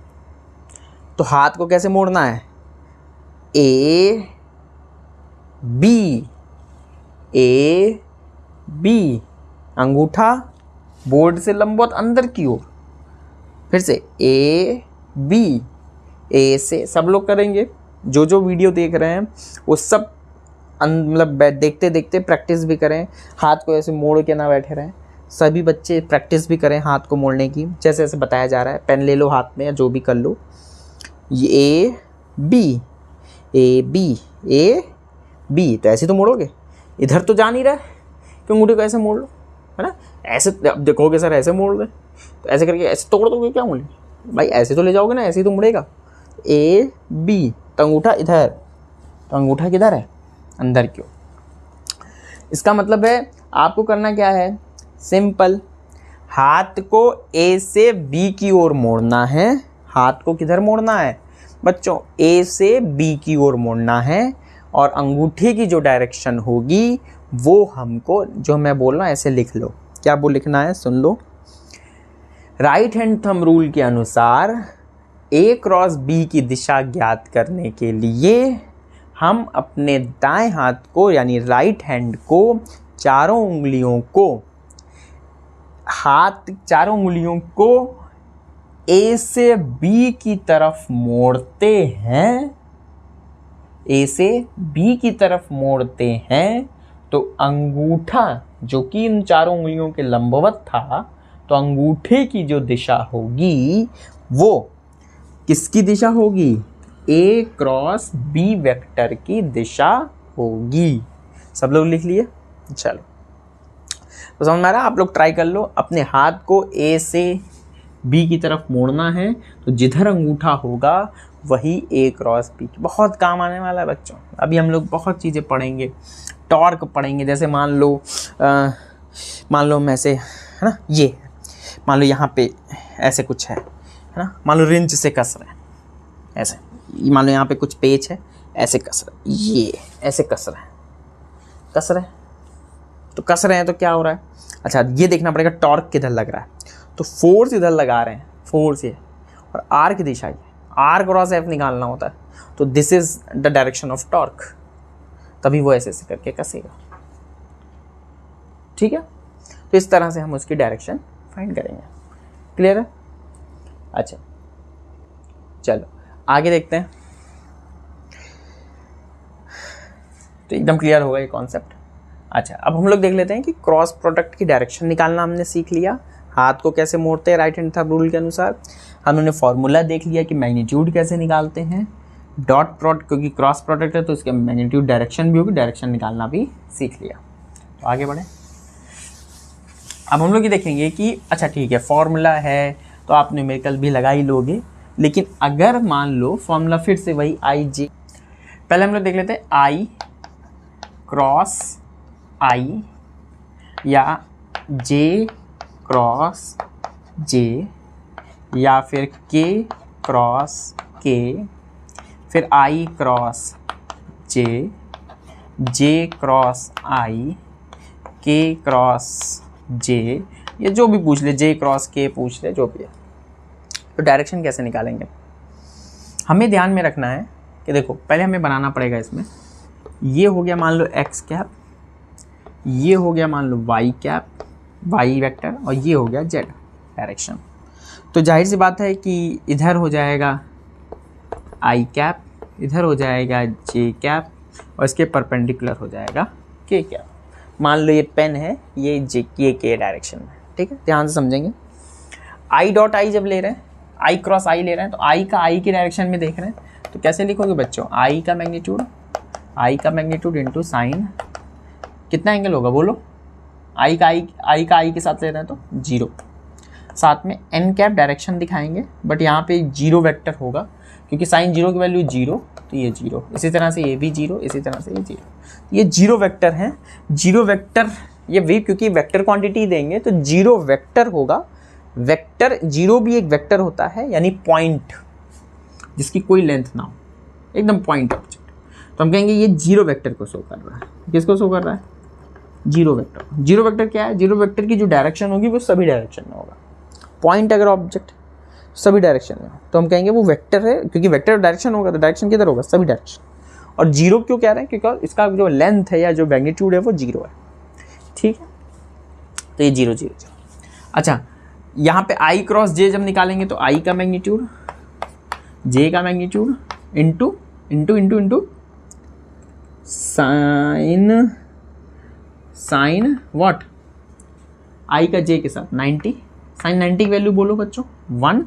तो हाथ को कैसे मोड़ना है? ए बी, ए बी, अंगूठा बोर्ड से लंबवत अंदर की ओर। फिर से ए बी, ए से सब लोग करेंगे, जो वीडियो देख रहे हैं वो सब मतलब देखते देखते प्रैक्टिस भी करें, हाथ को ऐसे मोड़ के ना बैठे रहें। सभी बच्चे प्रैक्टिस भी करें हाथ को मोड़ने की, जैसे जैसे बताया जा रहा है। पेन ले लो हाथ में या जो भी कर लो। ये a b, a b, a b, तो ऐसे तो मोड़ोगे, इधर तो जा नहीं रहा है, क्यों अंगूठे को ऐसे मोड़ लो, है ना। ऐसे अब देखोगे सर ऐसे मोड़ दे, तो ऐसे करके ऐसे तोड़ दोगे क्या उंगली? भाई ऐसे तो ले जाओगे ना, ऐसे ही तो मुड़ेगा। ए बी, तो अंगूठा इधर, तो अंगूठा किधर है? अंदर की ओर। इसका मतलब है आपको करना क्या है? सिंपल, हाथ को ए से बी की ओर मोड़ना है। हाथ को किधर मोड़ना है बच्चों? ए से बी की ओर मोड़ना है, और अंगूठे की जो डायरेक्शन होगी वो हमको, जो मैं बोल रहा हूँ ऐसे लिख लो। क्या वो लिखना है? सुन लो। राइट हैंड थंब रूल के अनुसार ए क्रॉस बी की दिशा ज्ञात करने के लिए हम अपने दाएं हाथ को यानी राइट हैंड को चारों उंगलियों को ए से बी की तरफ मोड़ते हैं। ए से बी की तरफ मोड़ते हैं तो अंगूठा, जो कि इन चारों उंगलियों के लंबवत था, तो अंगूठे की जो दिशा होगी वो किसकी दिशा होगी? ए क्रॉस बी वेक्टर की दिशा होगी। सब लोग लिख लिए? चलो, तो समझ में आ रहा है? आप लोग ट्राई कर लो। अपने हाथ को ए से बी की तरफ मोड़ना है, तो जिधर अंगूठा होगा वही ए क्रॉस बी। बहुत काम आने वाला है बच्चों। अभी हम लोग बहुत चीज़ें पढ़ेंगे, टॉर्क पढ़ेंगे। जैसे मान लो हम ऐसे, है ना, ये मान लो यहाँ पे ऐसे कुछ है ना, मान लो रिंच से कस रहे हैं ऐसे, मान लो यहाँ पे कुछ पेच है, ऐसे कस रहे हैं, ये ऐसे कस रहे हैं, तो कस रहे हैं तो क्या हो रहा है? अच्छा, ये देखना पड़ेगा टॉर्क किधर लग रहा है। तो फोर्स इधर लगा रहे हैं, फोर्स ये, और आर की दिशा ये, आर क्रॉस एफ निकालना होता है। तो this is the direction of torque, तभी वो ऐसे करके कसेगा। ठीक है, तो इस तरह से हम उसकी डायरेक्शन फाइंड करेंगे। क्लियर है? अच्छा, चलो आगे देखते हैं। तो एकदम क्लियर होगा ये कॉन्सेप्ट। अच्छा, अब हम लोग देख लेते हैं कि क्रॉस प्रोडक्ट की डायरेक्शन निकालना हमने सीख लिया। हाथ को कैसे मोड़ते हैं राइट हैंड थंब रूल के अनुसार। हमने फॉर्मूला देख लिया कि मैग्नीट्यूड कैसे निकालते हैं। डॉट प्रोडक्ट, क्योंकि क्रॉस प्रोडक्ट है तो उसके मैग्नीट्यूड डायरेक्शन भी होगी, डायरेक्शन निकालना भी सीख लिया। तो आगे बढ़े। अब हम लोग ये देखेंगे कि अच्छा ठीक है, फॉर्मूला है तो आप न्यूमेरिकल भी लगा ही लोगे, लेकिन अगर मान लो फॉर्मूला फिर से वही आई जे, पहले हम लोग देख लेते हैं आई क्रॉस आई या जे क्रॉस जे या फिर के क्रॉस के, फिर आई क्रॉस जे, जे क्रॉस आई, के क्रॉस जे, ये जो भी पूछ ले, जे क्रॉस के पूछ ले, जो भी है। तो डायरेक्शन कैसे निकालेंगे? हमें ध्यान में रखना है कि देखो, पहले हमें बनाना पड़ेगा इसमें, ये हो गया मान लो एक्स कैप, ये हो गया मान लो वाई कैप, वाई वेक्टर, और ये हो गया जेड डायरेक्शन। तो जाहिर सी बात है कि इधर हो जाएगा आई कैप, इधर हो जाएगा जे कैप, और इसके परपेंडिकुलर हो जाएगा के कैप। मान लो ये पेन है, ये जे के डायरेक्शन में, ठीक है, ध्यान से समझेंगे। आई डॉट आई जब ले रहे हैं, आई क्रॉस आई ले रहे हैं, तो आई का आई की डायरेक्शन में देख रहे हैं, तो कैसे लिखोगे बच्चों? आई का मैग्नीट्यूड इंटू साइन, कितना एंगल होगा बोलो? आई का आई के साथ ले रहे हैं तो 0, साथ में एन कैप डायरेक्शन दिखाएंगे, बट यहाँ पे 0 वेक्टर होगा, क्योंकि साइन 0 की वैल्यू 0, तो ये 0, इसी तरह से ये भी 0, इसी तरह से ये 0, ये 0 वेक्टर हैं। 0 वेक्टर ये वी क्योंकि वेक्टर क्वांटिटी देंगे तो जीरो वेक्टर होगा। वेक्टर जीरो भी एक वेक्टर होता है, यानी पॉइंट जिसकी कोई लेंथ ना हो, एकदम पॉइंट ऑब्जेक्ट। तो हम कहेंगे ये जीरो वेक्टर को शो कर रहा है। किसको शो कर रहा है? Zero vector. जीरो वेक्टर क्या है? जीरो वेक्टर की जो डायरेक्शन होगी वो सभी डायरेक्शन में होगा। पॉइंट अगर ऑब्जेक्ट सभी डायरेक्शन में, तो हम कहेंगे वो वेक्टर है, क्योंकि वेक्टर डायरेक्शन होगा तो डायरेक्शन किधर होगा? सभी डायरेक्शन। और जीरो क्यों कह रहे हैं? क्योंकि इसका जो लेंथ है या जो मैग्नीट्यूड है वो जीरो है। ठीक है, तो ये जीरो जीरो जीरो। अच्छा, यहाँ पे आई क्रॉस जे जब निकालेंगे तो आई का मैग्नीट्यूड, जे का magnitude into into into into sine what? I का जे के साथ 90। साइन 90 की वैल्यू बोलो बच्चों, 1।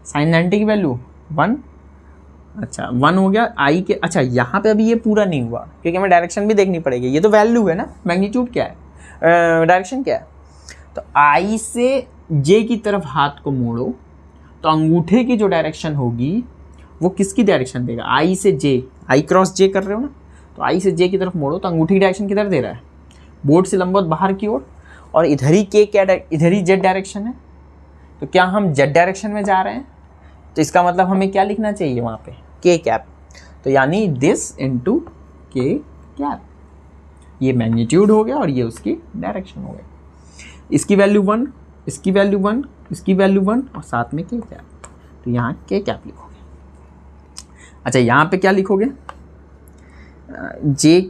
साइन 90 की वैल्यू 1। अच्छा 1 हो गया आई के। अच्छा यहाँ पे अभी ये पूरा नहीं हुआ क्योंकि हमें डायरेक्शन भी देखनी पड़ेगी। ये तो वैल्यू है ना, मैग्नीट्यूड क्या है, डायरेक्शन क्या है। तो आई से जे की तरफ हाथ को मोड़ो तो अंगूठे की जो डायरेक्शन होगी वो किसकी डायरेक्शन देगा? आई से जे, आई क्रॉस जे कर रहे हो ना, तो आई से जे की तरफ मोड़ो तो अंगूठे की डायरेक्शन किधर दे रहा है? बोर्ड से लंबवत बाहर की ओर। और इधर ही के क्या, इधर ही जेड डायरेक्शन है, तो क्या हम जेड डायरेक्शन में जा रहे हैं? तो इसका मतलब हमें क्या लिखना चाहिए वहाँ पे? के कैप। तो यानी दिस इनटू के कैप, ये मैग्नीट्यूड हो गया और ये उसकी डायरेक्शन हो गई। इसकी वैल्यू 1, इसकी वैल्यू 1, इसकी वैल्यू 1 और साथ में के कैप। तो यहाँ के कैप लिखोगे। अच्छा यहाँ पे क्या लिखोगे? जे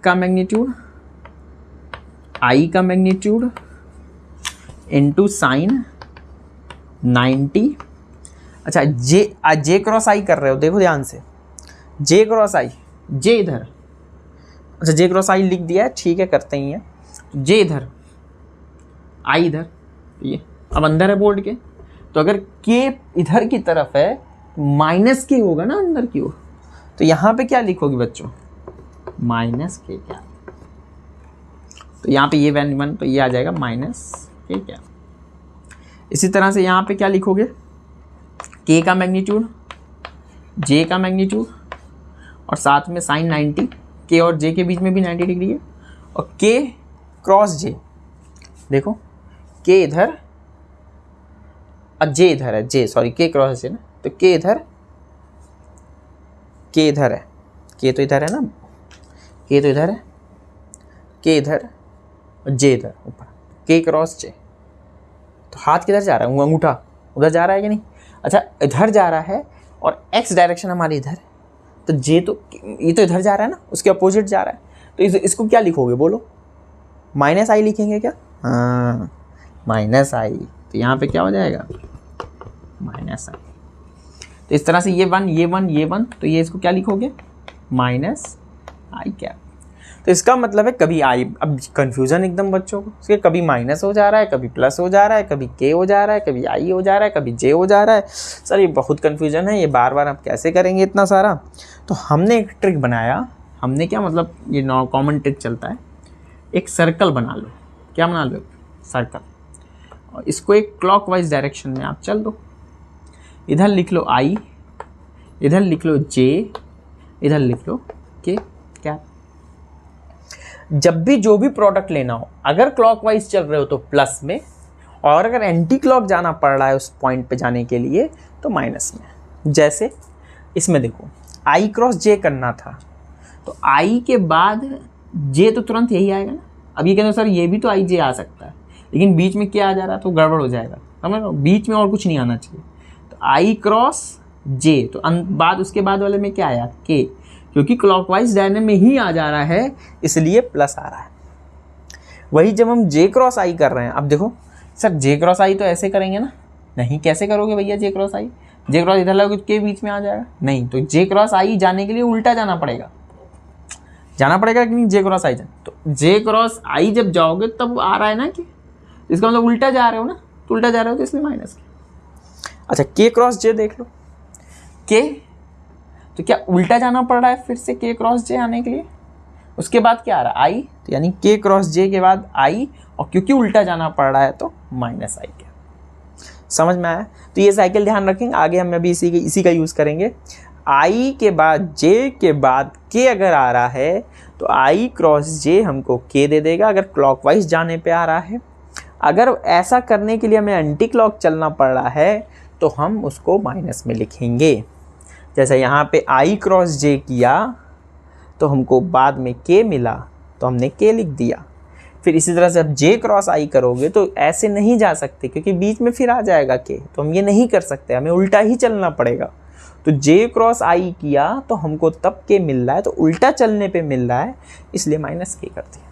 का मैग्नीट्यूड, आई का मैग्नीट्यूड इंटू साइन 90। अच्छा जे क्रॉस आई कर रहे हो, देखो ध्यान से, जे क्रॉस आई, जे इधर। अच्छा जे क्रॉस आई लिख दिया है, ठीक है, करते ही हैं। जे इधर, आई इधर, ये अब अंदर है बोर्ड के, तो अगर के इधर की तरफ है माइनस के होगा ना अंदर की ओर, तो यहाँ पे क्या लिखोगे बच्चों? माइनस के क्या। तो यहाँ पे ये वैल्यू 1, तो ये आ जाएगा माइनस के क्या। इसी तरह से यहाँ पे क्या लिखोगे? के का मैग्नीट्यूड, जे का मैग्नीट्यूड और साथ में साइन 90। के और जे के बीच में भी 90 डिग्री है। और के क्रॉस जे, देखो के इधर और जे इधर है, जे सॉरी के क्रॉस जे ना, तो के इधर, के इधर है, के तो इधर है ना, के तो इधर है, के इधर और जे इधर ऊपर, के क्रॉस जे। तो हाथ किधर जा रहा है? वो अंगूठा उधर जा रहा है कि नहीं? अच्छा इधर जा रहा है और एक्स डायरेक्शन हमारी इधर है, तो जे तो ये तो इधर जा रहा है ना, उसके अपोजिट जा रहा है। तो इसको क्या लिखोगे बोलो? माइनस आई लिखेंगे क्या? हाँ माइनस आई। तो यहाँ पे क्या हो जाएगा? माइनस आई। तो इस तरह से ये 1 ये 1 ये 1, तो ये इसको क्या लिखोगे? माइनस आई क्या। तो इसका मतलब है कभी आई, अब कंफ्यूजन एकदम बच्चों को, इसके कभी माइनस हो जा रहा है, कभी प्लस हो जा रहा है, कभी के हो जा रहा है, कभी आई हो जा रहा है, कभी जे हो जा रहा है। सर ये बहुत कंफ्यूजन है, ये बार बार आप कैसे करेंगे इतना सारा। तो हमने एक ट्रिक बनाया। हमने क्या मतलब, ये कॉमन ट्रिक चलता है, एक सर्कल बना लो। क्या बना लो? सर्कल। और इसको एक क्लॉकवाइज डायरेक्शन में आप चल दो। इधर लिख लो आई, इधर लिख लो जे, इधर लिख लो के क्या। जब भी जो भी प्रोडक्ट लेना हो, अगर क्लॉकवाइज चल रहे हो तो प्लस में, और अगर एंटी क्लॉक जाना पड़ रहा है उस पॉइंट पे जाने के लिए तो माइनस में। जैसे इसमें देखो आई क्रॉस जे करना था, तो आई के बाद जे तो तुरंत यही आएगा ना। अब ये कहते सर ये भी तो आई जे आ सकता है, लेकिन बीच में क्या आ जा रहा है तो गड़बड़ हो जाएगा, समझ लो, बीच में और कुछ नहीं आना चाहिए। तो आई क्रॉस जे, तो बाद उसके बाद वाले में क्या आया? के, क्योंकि क्लॉकवाइज डायरेक्शन में ही आ जा रहा है इसलिए प्लस आ रहा है। वही जब हम जे क्रॉस आई कर रहे हैं, अब देखो सर जे क्रॉस आई तो ऐसे करेंगे ना, नहीं कैसे करोगे भैया जे क्रॉस आई? जे क्रॉस इधर लगोगे के बीच में आ जाएगा, नहीं। तो जे क्रॉस आई जाने के लिए उल्टा जाना पड़ेगा, कि नहीं जे क्रॉस आई जाए। तो जे क्रॉस आई जब जाओगे तब आ रहा है ना कि, इसका मतलब उल्टा जा रहे हो ना, तो उल्टा जा रहे हो तो इसलिए माइनस के। अच्छा के क्रॉस जे देख लो, के तो क्या उल्टा जाना पड़ रहा है फिर से के क्रॉस जे आने के लिए। उसके बाद क्या आ रहा है? आई, तो यानी के क्रॉस जे के बाद आई, और क्योंकि उल्टा जाना पड़ रहा है तो माइनस आई क्या। समझ में आया? तो ये साइकिल ध्यान रखेंगे, आगे हम अभी इसी का यूज़ करेंगे। आई के बाद जे के बाद के अगर आ रहा है तो आई क्रॉस जे हमको के दे देगा अगर क्लॉकवाइज जाने पे आ रहा है। अगर ऐसा करने के लिए हमें एंटी क्लॉक चलना पड़ रहा है तो हम उसको माइनस में लिखेंगे। जैसे यहाँ पे आई क्रॉस जे किया तो हमको बाद में के मिला तो हमने के लिख दिया। फिर इसी तरह से अब जे क्रॉस आई करोगे तो ऐसे नहीं जा सकते क्योंकि बीच में फिर आ जाएगा के, तो हम ये नहीं कर सकते, हमें उल्टा ही चलना पड़ेगा। तो जे क्रॉस आई किया तो हमको तब के मिल रहा है, तो उल्टा चलने पे मिल रहा है, इसलिए माइनस के कर दिया।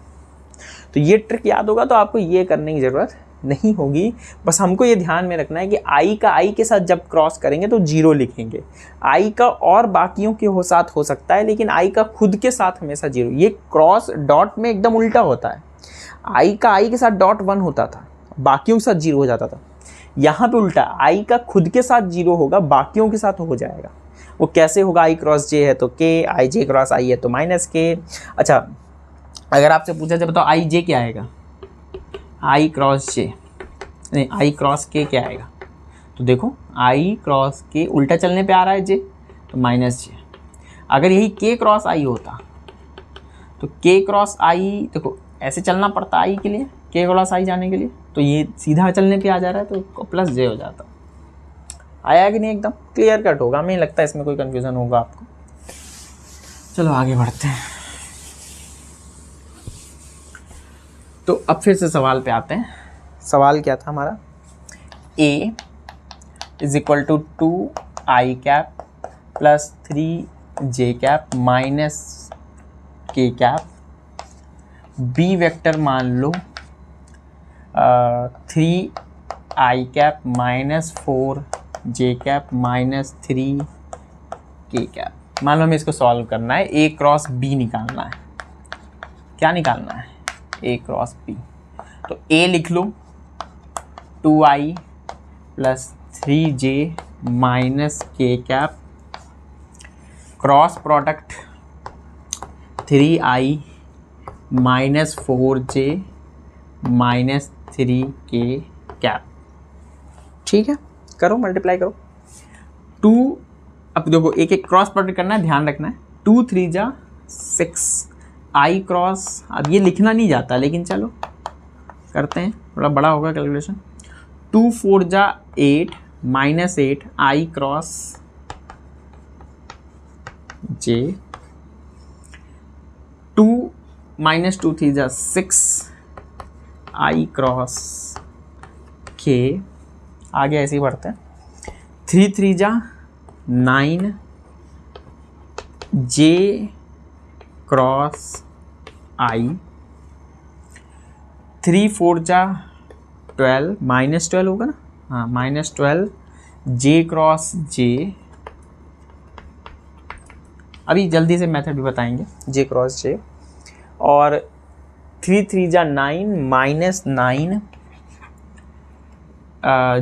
तो ये ट्रिक याद होगा तो आपको ये करने की ज़रूरत नहीं होगी। बस हमको ये ध्यान में रखना है कि आई का आई के साथ जब क्रॉस करेंगे तो जीरो लिखेंगे। आई का और बाकियों के साथ हो सकता है लेकिन आई का खुद के साथ हमेशा जीरो। ये क्रॉस डॉट में एकदम उल्टा होता है। आई का आई के साथ डॉट 1 होता था, बाकियों के साथ जीरो हो जाता था। यहाँ पे उल्टा, आई का खुद के साथ जीरो होगा, बाकियों के साथ हो जाएगा। वो कैसे होगा? आई क्रॉस जे है तो के, आई जे क्रॉस आई है तो माइनस के। अच्छा, अगर आपसे पूछा जाए बताओ आई जे क्या आएगा, आई क्रॉस जे नहीं आई क्रॉस के क्या आएगा? तो देखो आई क्रॉस के उल्टा चलने पे आ रहा है जे, तो माइनस जे। अगर यही के क्रॉस आई होता तो के क्रॉस आई, देखो ऐसे चलना पड़ता आई के लिए, के क्रॉस आई जाने के लिए, तो ये सीधा चलने पे आ जा रहा है तो प्लस जे हो जाता। आया कि नहीं? एकदम क्लियर कट होगा, हमें लगता है इसमें कोई कन्फ्यूज़न होगा आपको। चलो आगे बढ़ते हैं। तो अब फिर से सवाल पे आते हैं। सवाल क्या था हमारा? a is equal to 2i cap plus 3j cap minus k cap. b vector मान लो 3i cap minus 4j cap minus 3k cap. मान लो हमें इसको सॉल्व करना है, a क्रॉस b निकालना है। क्या निकालना है? a cross b। तो a लिख लो 2i plus 3j minus k cap, cross product 3i minus 4j minus 3k cap. ठीक है, करो मल्टीप्लाई करो। 2, अब देखो एक एक क्रॉस प्रोडक्ट करना है, ध्यान रखना है। 2 3 जा 6 आई क्रॉस, अब ये लिखना नहीं जाता लेकिन चलो करते हैं, थोड़ा बड़ा होगा कैलकुलेशन। 2 4 जा 8 माइनस 8 आई क्रॉस जे। 2 माइनस 2 3 जा 6 आई क्रॉस के। आगे ऐसे ही बढ़ते हैं। 3 3 जा 9 जे क्रॉस आई। 3 4 जा 12 माइनस 12 होगा ना, हाँ माइनस 12 जे क्रॉस जे। अभी जल्दी से मेथड भी बताएंगे, जे क्रॉस जे। और 3 3 जा 9 माइनस 9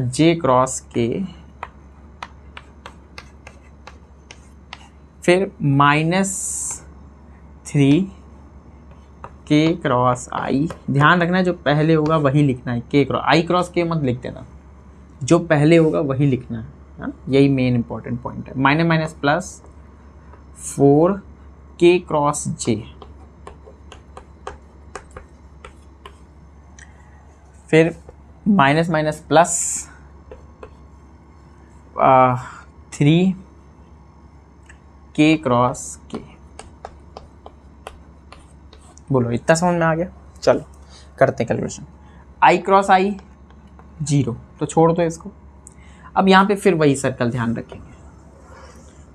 जे क्रॉस के। फिर माइनस 3 के क्रॉस आई। ध्यान रखना है जो पहले होगा वही लिखना है, के क्रॉस आई क्रॉस के मत लिख देना, जो पहले होगा वही लिखना है, यही मेन इंपॉर्टेंट पॉइंट है। माइनस माइनस प्लस 4 के क्रॉस जे। फिर माइनस माइनस प्लस 3 के क्रॉस के। बोलो इतना समझ में आ गया? चलो करते हैं कैलकुलेशन। आई क्रॉस आई 0, तो छोड़ दो इसको। अब यहाँ पे फिर वही सर्कल ध्यान रखेंगे,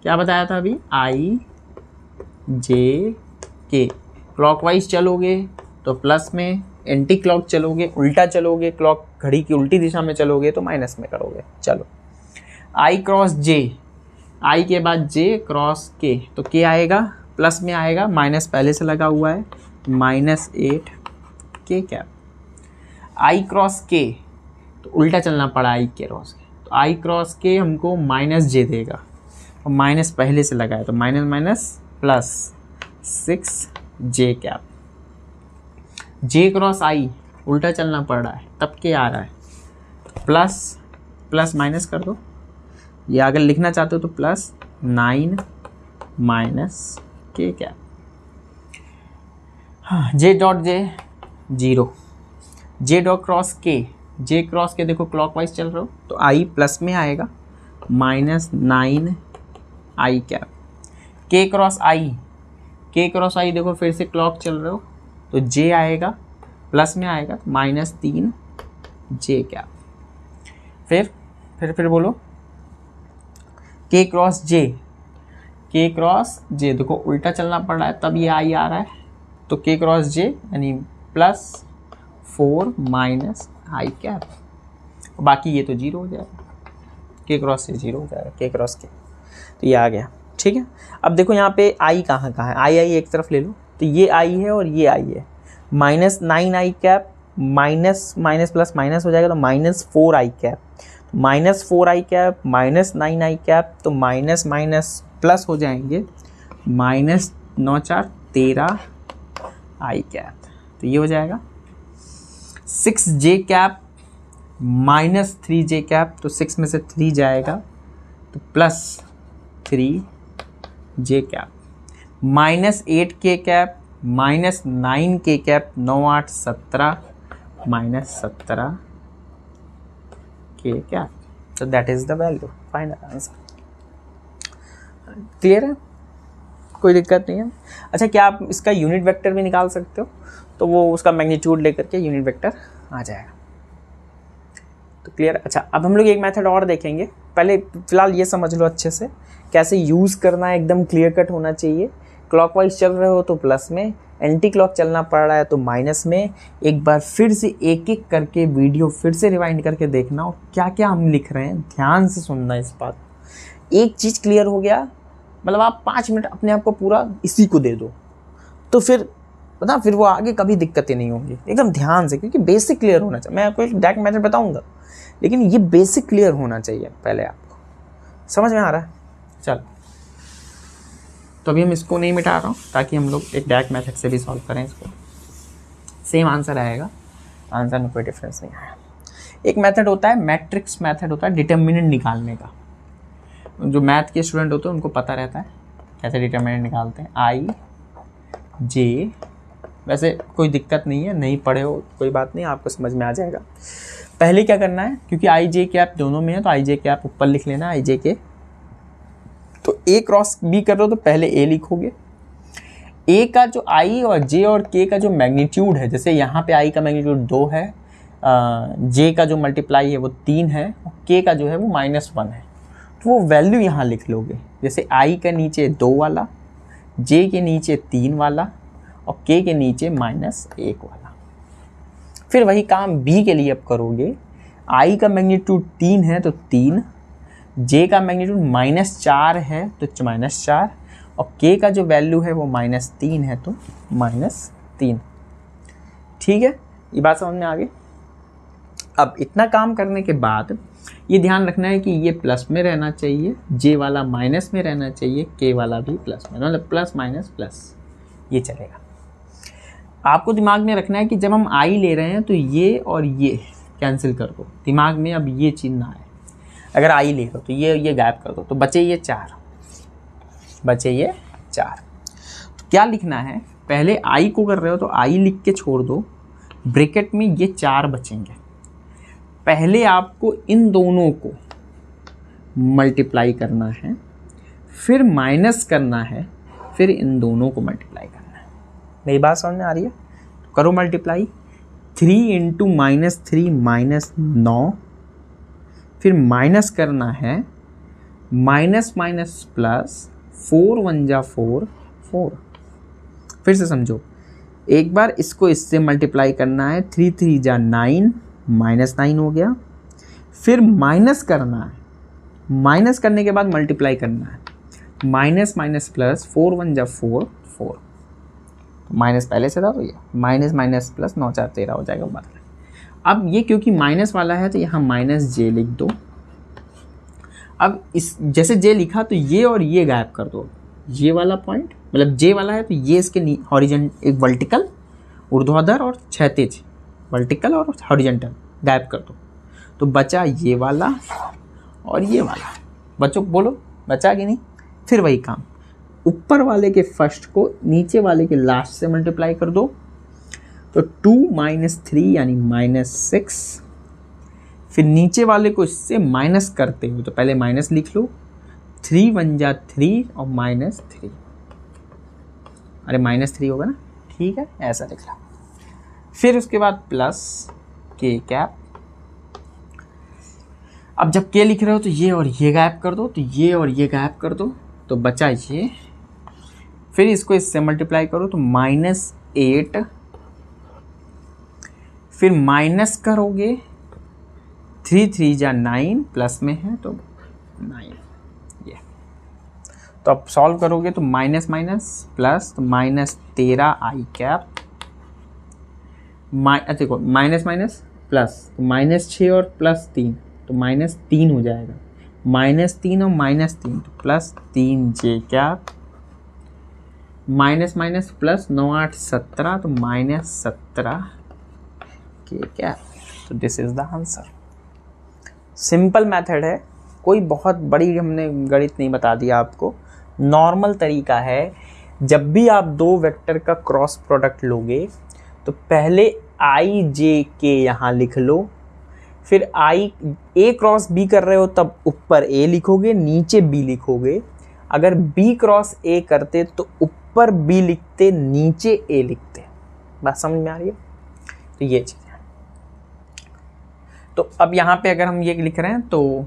क्या बताया था अभी, आई जे के। क्लॉकवाइज चलोगे तो प्लस में, एंटी क्लॉक चलोगे, उल्टा चलोगे, क्लॉक घड़ी की उल्टी दिशा में चलोगे तो माइनस में करोगे। चलो आई क्रॉस जे, आई के बाद जे क्रॉस के, तो के आएगा प्लस में आएगा, माइनस पहले से लगा हुआ है, माइनस 8 के कैप। आई क्रॉस के तो उल्टा चलना पड़ा आई के क्रॉस के, तो आई क्रॉस के हमको माइनस जे देगा और माइनस पहले से लगा है तो माइनस माइनस प्लस 6 जे कैप। जे क्रॉस आई उल्टा चलना पड़ रहा है तब के आ रहा है, प्लस प्लस माइनस कर दो, या अगर लिखना चाहते हो तो प्लस 9 माइनस के कैप। हाँ, J dot J 0, J dot cross के, जे क्रॉस के देखो क्लॉकवाइज चल रहे हो तो आई प्लस में आएगा -9 आई कैप। के क्रॉस आई, के क्रॉस आई देखो फिर से क्लॉक चल रहे हो तो जे आएगा प्लस में आएगा -3 जे कैप। फिर बोलो के क्रॉस जे, के क्रॉस जे देखो उल्टा चलना पड़ रहा है तब ये आई आ रहा है, तो के क्रॉस जे यानी +4 माइनस आई कैप, बाकी ये तो 0 हो जाएगा, के क्रॉस से 0 हो जाएगा, के क्रॉस के, तो ये आ गया। ठीक है, अब देखो यहाँ पे आई कहाँ है, आई एक तरफ ले लो, तो ये आई है और ये आई है, -9 I cap minus minus plus minus हो जाएगा तो -4 I cap, -4 I cap -9 I cap, तो माइनस माइनस प्लस हो जाएंगे, -9 4 13 आई कैप, तो ये हो जाएगा 6 जे कैप -3 जे कैप, तो 6 में से 3 जाएगा तो +3 जे कैप, -8 के कैप -9 के कैप, 9 8 17 -17 के कैप, तो that is the value, final answer. Clear है, कोई दिक्कत नहीं है। अच्छा, क्या आप इसका यूनिट वेक्टर भी निकाल सकते हो, तो वो उसका मैग्नीट्यूड लेकर के यूनिट वेक्टर आ जाएगा, तो क्लियर। अच्छा, अब हम लोग एक मेथड और देखेंगे, पहले फिलहाल ये समझ लो अच्छे से कैसे यूज़ करना है, एकदम क्लियर कट होना चाहिए। क्लॉकवाइज चल रहे हो तो प्लस में, एंटी क्लॉक चलना पड़ रहा है तो माइनस में। एक बार फिर से एक एक करके वीडियो फिर से रिवाइंड करके देखना और क्या क्या हम लिख रहे हैं ध्यान से सुनना इस बात। एक चीज़ क्लियर हो गया, मतलब आप 5 मिनट अपने आप को पूरा इसी को दे दो, तो फिर पता फिर वो आगे कभी दिक्कतें नहीं होंगी, एकदम ध्यान से, क्योंकि बेसिक क्लियर होना चाहिए। मैं आपको एक डायरेक्ट मेथड बताऊंगा, लेकिन ये बेसिक क्लियर होना चाहिए पहले आपको, समझ में आ रहा है। चल, तो अभी हम इसको नहीं मिटा रहा हूँ ताकि हम लोग एक डायरेक्ट मेथड से भी सॉल्व करें इसको, सेम आंसर आएगा, आंसर में कोई डिफरेंस नहीं आया। एक मेथड होता है मैट्रिक्स मेथड, होता है डिटर्मिनेंट निकालने का। जो मैथ के स्टूडेंट होते हैं उनको पता रहता है कैसे डिटर्मिनेंट निकालते हैं। आई जे, वैसे कोई दिक्कत नहीं है, नहीं पढ़े हो कोई बात नहीं, आपको समझ में आ जाएगा। पहले क्या करना है, क्योंकि आई जे कैप दोनों में है तो आई जे कैप ऊपर लिख लेना, आई जे के। तो ए क्रॉस बी कर रहे हो तो पहले ए लिखोगे। ए का जो आई और जे और के का जो मैग्नीट्यूड है, जैसे यहाँ पे आई का मैग्नीट्यूड 2 है, जे का जो मल्टीप्लाई है वो 3 है, और के का जो है वो -1 है, तो वो वैल्यू यहाँ लिख लोगे। जैसे आई के नीचे 2 वाला, जे के नीचे 3 वाला और के के नीचे -1 वाला। फिर वही काम बी के लिए अब करोगे। आई का मैग्नीट्यूड 3 है तो 3, जे का मैग्नीट्यूड -4 है तो -4, और के का जो वैल्यू है वो -3 है तो -3। ठीक है, ये बात समझ में आ गई। अब इतना काम करने के बाद ये ध्यान रखना है कि ये प्लस में रहना चाहिए, जे वाला माइनस में रहना चाहिए, के वाला भी प्लस में, मतलब प्लस माइनस प्लस, ये चलेगा। आपको दिमाग में रखना है कि जब हम आई ले रहे हैं तो ये और ये कैंसिल कर दो, दिमाग में अब ये चीज़ ना आए। अगर आई ले लो तो ये गायब कर दो, तो बचे ये 4, बचे ये 4। तो क्या लिखना है, पहले आई को कर रहे हो तो आई लिख के छोड़ दो, ब्रैकेट में ये 4 बचेंगे। पहले आपको इन दोनों को मल्टीप्लाई करना है, फिर माइनस करना है, फिर इन दोनों को मल्टीप्लाई करना है। मेरी बात समझ में आ रही है? तो करो मल्टीप्लाई। 3 × -3 -9, फिर माइनस करना है, माइनस माइनस प्लस, 4 1 जा 4 4। फिर से समझो, एक बार इसको इससे मल्टीप्लाई करना है, 3 3 जा 9 -9 हो गया, फिर माइनस करना है, माइनस करने के बाद मल्टीप्लाई करना है, माइनस माइनस प्लस, 4 1 जा 4 4, माइनस पहले से था तो ये माइनस माइनस प्लस 9 4 13 हो जाएगा बदल। अब ये क्योंकि माइनस वाला है तो यहाँ -j लिख दो। अब इस जैसे j लिखा तो ये और ये गायब कर दो, ये वाला पॉइंट, मतलब j वाला है तो ये इसके हॉरिजॉन्टल, एक वर्टिकल ऊर्ध्वाधर और क्षैतिज, वर्टिकल और हॉरिजॉन्टल गायब कर दो, तो बचा ये वाला और ये वाला। बच्चों बोलो बचा कि नहीं? फिर वही काम, ऊपर वाले के फर्स्ट को नीचे वाले के लास्ट से मल्टीप्लाई कर दो, तो 2 - 3 यानी -6। फिर नीचे वाले को इससे माइनस करते हो तो पहले माइनस लिख लो, 3 × 1 = 3 और -3, अरे -3 होगा ना, ठीक है, ऐसा लिख लो। फिर उसके बाद प्लस k कैप। अब जब k लिख रहे हो तो ये और ये गायब कर दो, तो ये और ये गायब कर दो, तो बचा ये। फिर इसको इससे मल्टीप्लाई करो तो -8, फिर माइनस करोगे 3 × 3 = 9, प्लस में है तो 9, ये। तो अब सॉल्व करोगे तो माइनस प्लस, तो -13 i कैप, देखो माइनस प्लस, तो -6 और +3 तो -3 हो जाएगा, -3 और -3 तो +3 j कैप, माइनस प्लस 9 8 17 तो -17 k कैप। तो this is the answer. Simple method है, कोई बहुत बड़ी हमने गणित नहीं बता दिया आपको, नॉर्मल तरीका है। जब भी आप दो वेक्टर का क्रॉस प्रोडक्ट लोगे तो पहले i j k यहाँ लिख लो, फिर a क्रॉस b कर रहे हो तब ऊपर a लिखोगे, नीचे b लिखोगे। अगर b क्रॉस a करते तो ऊपर b लिखते, नीचे a लिखते। बात समझ में आ रही है? तो ये चीज़ है। तो अब यहाँ पे अगर हम ये लिख रहे हैं तो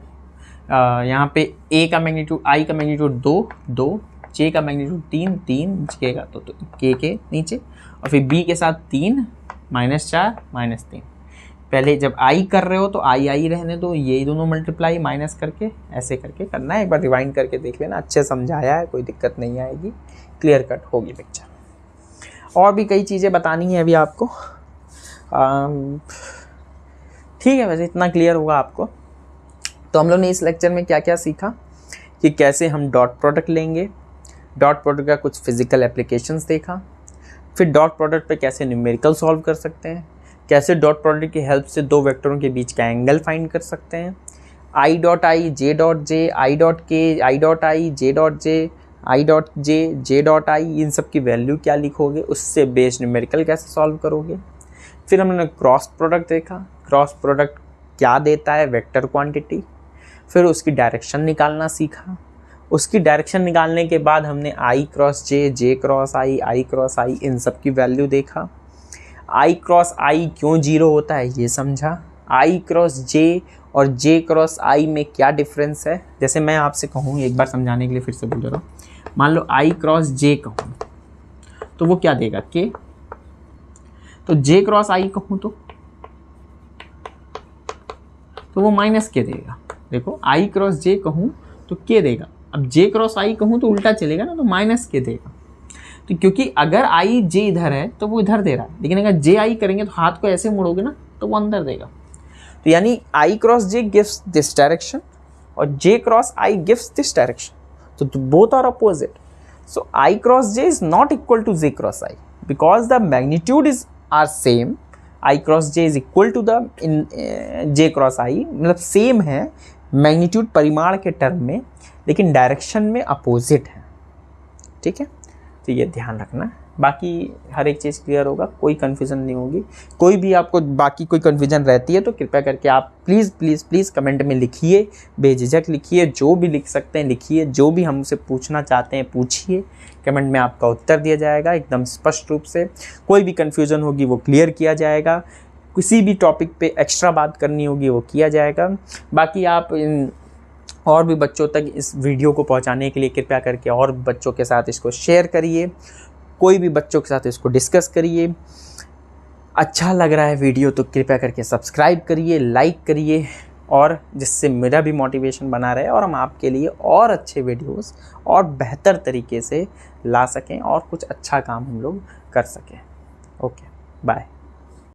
यहाँ पे a का मैग्नीट्यूड, i का मैग्नीट्यूड 2, j का मैग्नीट्यूड 3, k का तो k के नीचे, और फिर b के साथ 3, -4 -3। पहले जब i कर रहे हो तो i रहने दो, ये दोनों मल्टीप्लाई माइनस करके ऐसे करके करना है। एक बार रिवाइंड करके देख लेना, अच्छे समझाया है, कोई दिक्कत नहीं आएगी, क्लियर कट होगी पिक्चर। और भी कई चीज़ें बतानी है अभी आपको, ठीक है, वैसे इतना क्लियर होगा आपको। तो हम लोग ने इस लेक्चर में क्या क्या सीखा कि कैसे हम डॉट प्रोडक्ट लेंगे, डॉट प्रोडक्ट का कुछ फिजिकल एप्लीकेशंस देखा, फिर डॉट प्रोडक्ट पे कैसे न्यूमेरिकल सॉल्व कर सकते हैं, कैसे डॉट प्रोडक्ट की हेल्प से दो वेक्टरों के बीच का एंगल फाइंड कर सकते हैं, i.i, j.j, i.k, i.i, j.j, i.j, j.i, इन सब की वैल्यू क्या लिखोगे, उससे बेस्ड न्यूमेरिकल कैसे सॉल्व करोगे। फिर हमने क्रॉस प्रोडक्ट देखा, क्रॉस प्रोडक्ट क्या देता है, वेक्टर क्वांटिटी। फिर उसकी डायरेक्शन निकालना सीखा, उसकी डायरेक्शन निकालने के बाद हमने i cross j, j cross i cross i, इन सब की वैल्यू देखा। i क्रॉस i क्यों 0 होता है ये समझा, i क्रॉस j और j क्रॉस i में क्या डिफरेंस है। जैसे मैं आपसे कहूँ, एक बार समझाने के लिए फिर से बोल रहा हूँ, मान लो i क्रॉस j कहूँ तो वो क्या देगा, k। तो j क्रॉस i कहूँ तो वो माइनस k देगा। देखो i क्रॉस j कहूँ तो k देगा, अब j क्रॉस i कहूँ तो उल्टा चलेगा ना, तो माइनस k देगा। तो क्योंकि अगर i j इधर है तो वो इधर दे रहा है, लेकिन अगर j i करेंगे तो हाथ को ऐसे मोड़ोगे ना तो वो अंदर देगा। तो यानी i cross j gives this direction और j cross i gives this direction, तो both are opposite. So i cross j is not equal to j cross i because the magnitude is are same. i cross j is equal to the j cross i, मतलब same है magnitude परिमाण के term में, लेकिन direction में opposite है। ठीक है, तो ये ध्यान रखना, बाकी हर एक चीज़ क्लियर होगा, कोई कन्फ्यूज़न नहीं होगी। कोई भी आपको बाकी कोई कन्फ्यूजन रहती है तो कृपया करके आप प्लीज़ कमेंट में लिखिए, बेझिझक लिखिए, जो भी लिख सकते हैं लिखिए, जो भी हमसे पूछना चाहते हैं पूछिए, कमेंट में आपका उत्तर दिया जाएगा एकदम स्पष्ट रूप से। कोई भी कन्फ्यूज़न होगी वो क्लियर किया जाएगा, किसी भी टॉपिक पे एक्स्ट्रा बात करनी होगी वो किया जाएगा। बाकी आप और भी बच्चों तक इस वीडियो को पहुंचाने के लिए कृपया करके और बच्चों के साथ इसको शेयर करिए, कोई भी बच्चों के साथ इसको डिस्कस करिए। अच्छा लग रहा है वीडियो तो कृपया करके सब्सक्राइब करिए, लाइक करिए, और जिससे मेरा भी मोटिवेशन बना रहे और हम आपके लिए और अच्छे वीडियोस और बेहतर तरीके से ला सकें और कुछ अच्छा काम हम लोग कर सकें। Okay, bye.